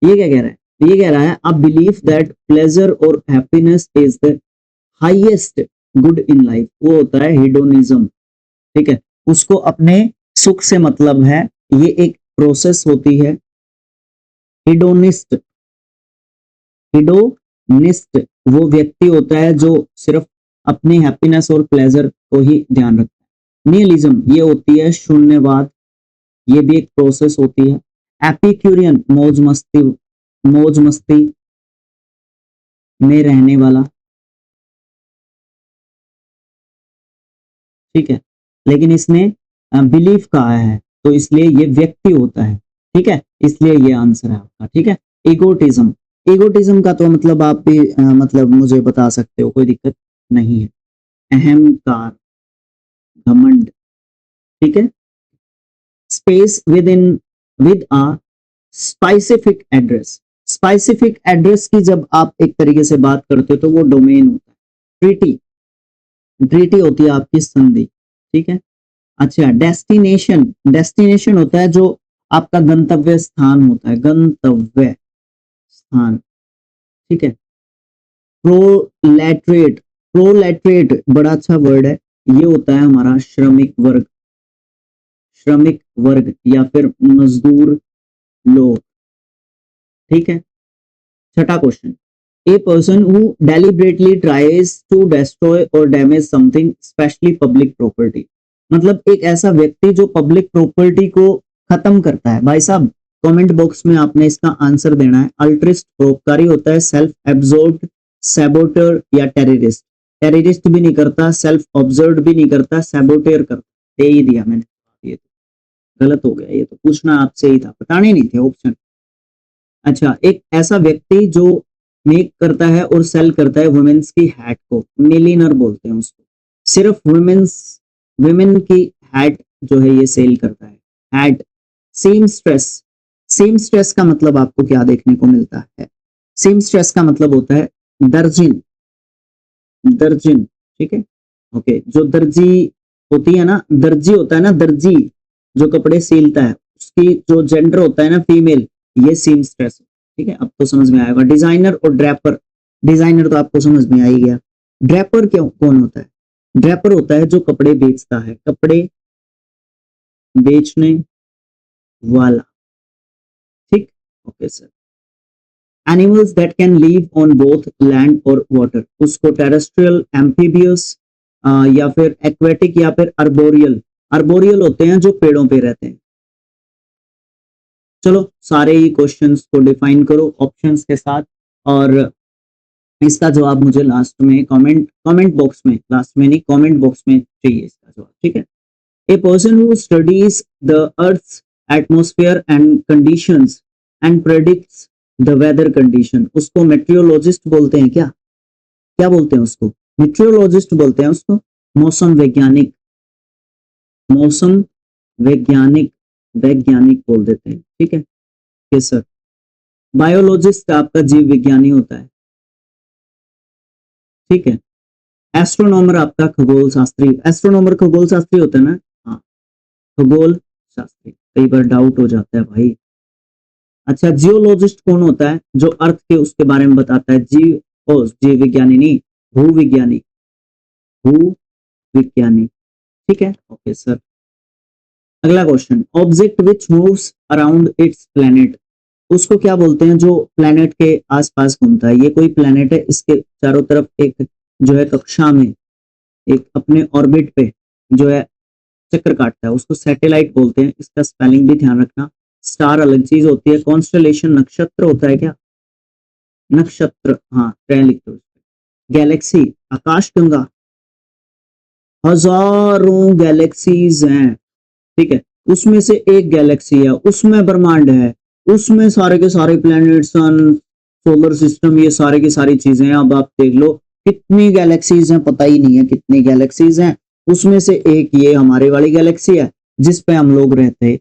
ये क्या कह रहा है? ये कह रहा है अ बिलीफ दैट प्लेजर और happiness is the highest good in life, वो होता है हिडोनिज्म, ठीक है। उसको अपने सुख से मतलब है, ये एक प्रोसेस होती है। हिडोनिस्ट, हिडोनिस्ट वो व्यक्ति होता है जो सिर्फ अपने हैप्पीनेस और प्लेजर को ही ध्यान रखता है। निहिलिज्म, ये होती है शून्यवाद, ये भी एक प्रोसेस होती है। एपिक्यूरियन, मौज मस्ती मौज मस्ती में रहने वाला, ठीक है, लेकिन इसने बिलीफ कहा है तो इसलिए ये व्यक्ति होता है, ठीक है, इसलिए ये आंसर है आपका, ठीक है। ईगोटिज्म, ईगोटिज्म का तो मतलब आप भी मतलब मुझे बता सकते हो, कोई दिक्कत नहीं है। अहंकार, घमंड, ठीक है। Space with in with a specific address, specific address की जब आप एक तरीके से बात करते हो तो वो डोमेन होता है। ट्रीटी, ट्रीटी होती है आपकी संधि, ठीक है। अच्छा, डेस्टिनेशन, डेस्टिनेशन होता है जो आपका गंतव्य स्थान होता है, गंतव्य स्थान, ठीक है। प्रोलेटरेट, प्रोलेटरेट बड़ा अच्छा वर्ड है, ये होता है हमारा श्रमिक वर्ग, श्रमिक वर्ग या फिर मजदूर लोग, ठीक है। छठा question, a person who deliberately tries to destroy और damage something specially public property, मतलब एक ऐसा व्यक्ति जो पब्लिक प्रॉपर्टी को खत्म करता है। भाई साहब कमेंट बॉक्स में आपने इसका आंसर देना है। अल्ट्रिस्ट परोपकारी होता है, सेल्फ एब्जॉर्ब्ड, सैबोटर या टेररिस्ट। टेररिस्ट भी नहीं करता, सेल्फ ऑब्जर्व्ड भी नहीं करता, सैबोटेयर करता। दे ही दिया मैंने, ये तो गलत हो गया, ये तो पूछना आपसे ही था, बताने नहीं थे ऑप्शन। अच्छा, एक ऐसा व्यक्ति जो मेक करता है और सेल करता है वुमेन्स की हैट को, मिलियनर बोलते हैं उसको। सिर्फ वुमेन की हैट जो है ये सेल करता है, hat. Same stress, same stress का मतलब आपको क्या देखने को मिलता है? सेम स्ट्रेस का मतलब होता है दर्जिन, दर्जिन, ठीक है। ओके, जो दर्जी होती है ना, दर्जी होता है ना, दर्जी जो कपड़े सिलता है, उसकी जो जेंडर होता है ना फीमेल, ये सेम स्ट्रेस, ठीक है। अब तो समझ में आएगा। डिजाइनर और ड्रैपर, डिजाइनर तो आपको समझ में आ ही गया। ड्रैपर क्यों कौन होता है? ड्रैपर होता है जो कपड़े बेचता है, कपड़े बेचने वाला, ठीक। Okay sir. Animals that can live on both land और वाटर, उसको टेरेस्ट्रियल, एम्फीबियस या फिर एक्वेटिक या फिर अर्बोरियल। अर्बोरियल होते हैं जो पेड़ों पे रहते हैं। चलो सारे ही क्वेश्चंस को डिफाइन करो ऑप्शंस के साथ, और इसका जवाब मुझे लास्ट में कमेंट बॉक्स में, लास्ट में नहीं कमेंट बॉक्स में चाहिए इसका जवाब, ठीक है। A person who studies the earth's atmosphere and conditions and predicts the weather condition, उसको मेट्रियोलॉजिस्ट बोलते हैं क्या? क्या बोलते हैं उसको? मेट्रियोलॉजिस्ट बोलते हैं उसको, मौसम वैज्ञानिक, मौसम वैज्ञानिक, वैज्ञानिक बोल देते हैं, ठीक है। Yes sir. बायोलॉजिस्ट आपका जीव विज्ञानी होता है, ठीक है। एस्ट्रोनॉमर आपका खगोल शास्त्री, एस्ट्रोनॉमर खगोल शास्त्री होता है ना, हाँ खगोल शास्त्री, कई बार डाउट हो जाता है भाई। अच्छा, जियोलॉजिस्ट कौन होता है? जो अर्थ के उसके बारे में बताता है, जीव विज्ञानी नहीं, भू विज्ञानी, भू विज्ञानी, ठीक है। Okay sir. अगला question, object which moves around its planet, उसको क्या बोलते हैं जो प्लैनेट के आसपास घूमता है? ये कोई प्लैनेट है, इसके चारों तरफ एक जो है कक्षा में, एक अपने ऑर्बिट पे जो है चक्कर काटता है, उसको सैटेलाइट बोलते हैं। इसका स्पेलिंग भी ध्यान रखना। स्टार अलग चीज होती है, कॉन्स्टलेशन नक्षत्र होता है क्या? नक्षत्र, हाँ ट्रेन लिखते हो। गैलेक्सी, आकाशगंगा, हजारों गैलेक्सीज हैं, ठीक है। उसमें से एक गैलेक्सी है, उसमें ब्रह्मांड है, उसमें सारे के सारे प्लैनेट, सन, सोलर सिस्टम, ये सारे की सारी चीजें हैं। अब आप देख लो कितनी गैलेक्सीज हैं, पता ही नहीं है कितनी गैलेक्सीज हैं। उसमें से एक ये हमारी वाली गैलेक्सी है जिस पे हम लोग रहते हैं,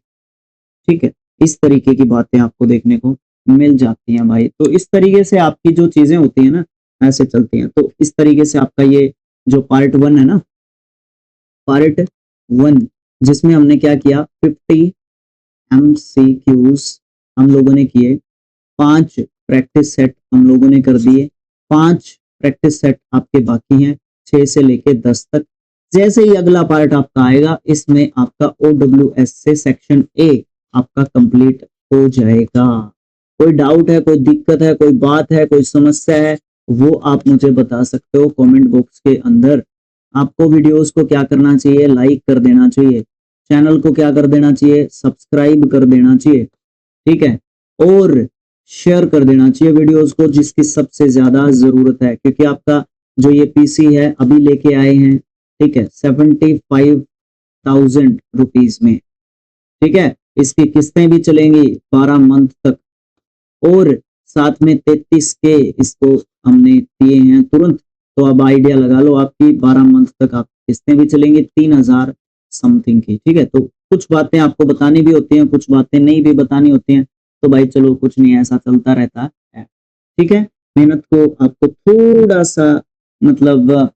ठीक है। इस तरीके की बातें आपको देखने को मिल जाती हैं भाई। तो इस तरीके से आपकी जो चीजें होती हैं ना, ऐसे चलती हैं। तो इस तरीके से आपका ये जो पार्ट 1 है ना, पार्ट 1 जिसमें हमने क्या किया, 50 MCQs हम लोगों ने किए, 5 प्रैक्टिस सेट हम लोगों ने कर दिए, 5 प्रैक्टिस सेट आपके बाकी हैं 6 से लेके 10 तक। जैसे ही अगला पार्ट आपका आएगा, इसमें आपका OWS से सेक्शन A आपका कंप्लीट हो जाएगा। कोई डाउट है, कोई दिक्कत है, कोई बात है, कोई समस्या है, वो आप मुझे बता सकते हो कमेंट बॉक्स के अंदर। आपको वीडियोस को क्या करना चाहिए, लाइक कर देना चाहिए, चैनल को क्या कर देना चाहिए, सब्सक्राइब कर देना चाहिए, ठीक है। और शेयर कर देना चाहिए वीडियोस को जिसकी सबसे ज्यादा जरूरत है, क्योंकि आपका जो ये पीसी है अभी लेके आए हैं, ठीक है, 75,000 रुपीज में, ठीक है। इसकी किस्तें भी चलेंगी 12 मंथ तक, और साथ में 33 के इसको हमने दिए हैं तुरंत। तो अब आइडिया लगा लो, आपकी 12 मंथ तक आप किस्तें भी चलेंगी 3,000 समथिंग की, ठीक है। तो कुछ बातें आपको बतानी भी होती हैं, कुछ बातें नहीं भी बतानी होती हैं, तो भाई चलो कुछ नहीं, ऐसा चलता रहता है, ठीक है। मेहनत को आपको थोड़ा सा मतलब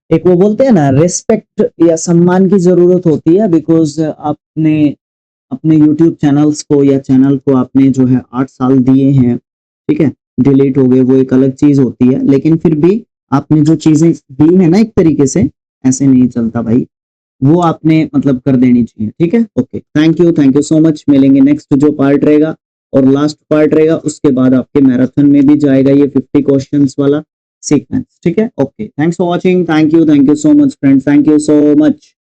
एक वो बोलते हैं ना रेस्पेक्ट या सम्मान की जरूरत होती है, बिकॉज आपने अपने YouTube चैनल्स को या चैनल को आपने जो है 8 साल दिए हैं, ठीक है। डिलीट हो गए वो एक अलग चीज होती है, लेकिन फिर भी आपने जो चीजें दी है ना एक तरीके से, ऐसे नहीं चलता भाई, वो आपने मतलब कर देनी चाहिए, ठीक है। Okay, thank you so much. मिलेंगे नेक्स्ट जो पार्ट रहेगा और लास्ट पार्ट रहेगा, उसके बाद आपके मैराथन में भी जाएगा ये 50 क्वेश्चंस वाला सीक्वेंस, ठीक है। Okay, thanks for watching, thank you so much friends, thank you so much.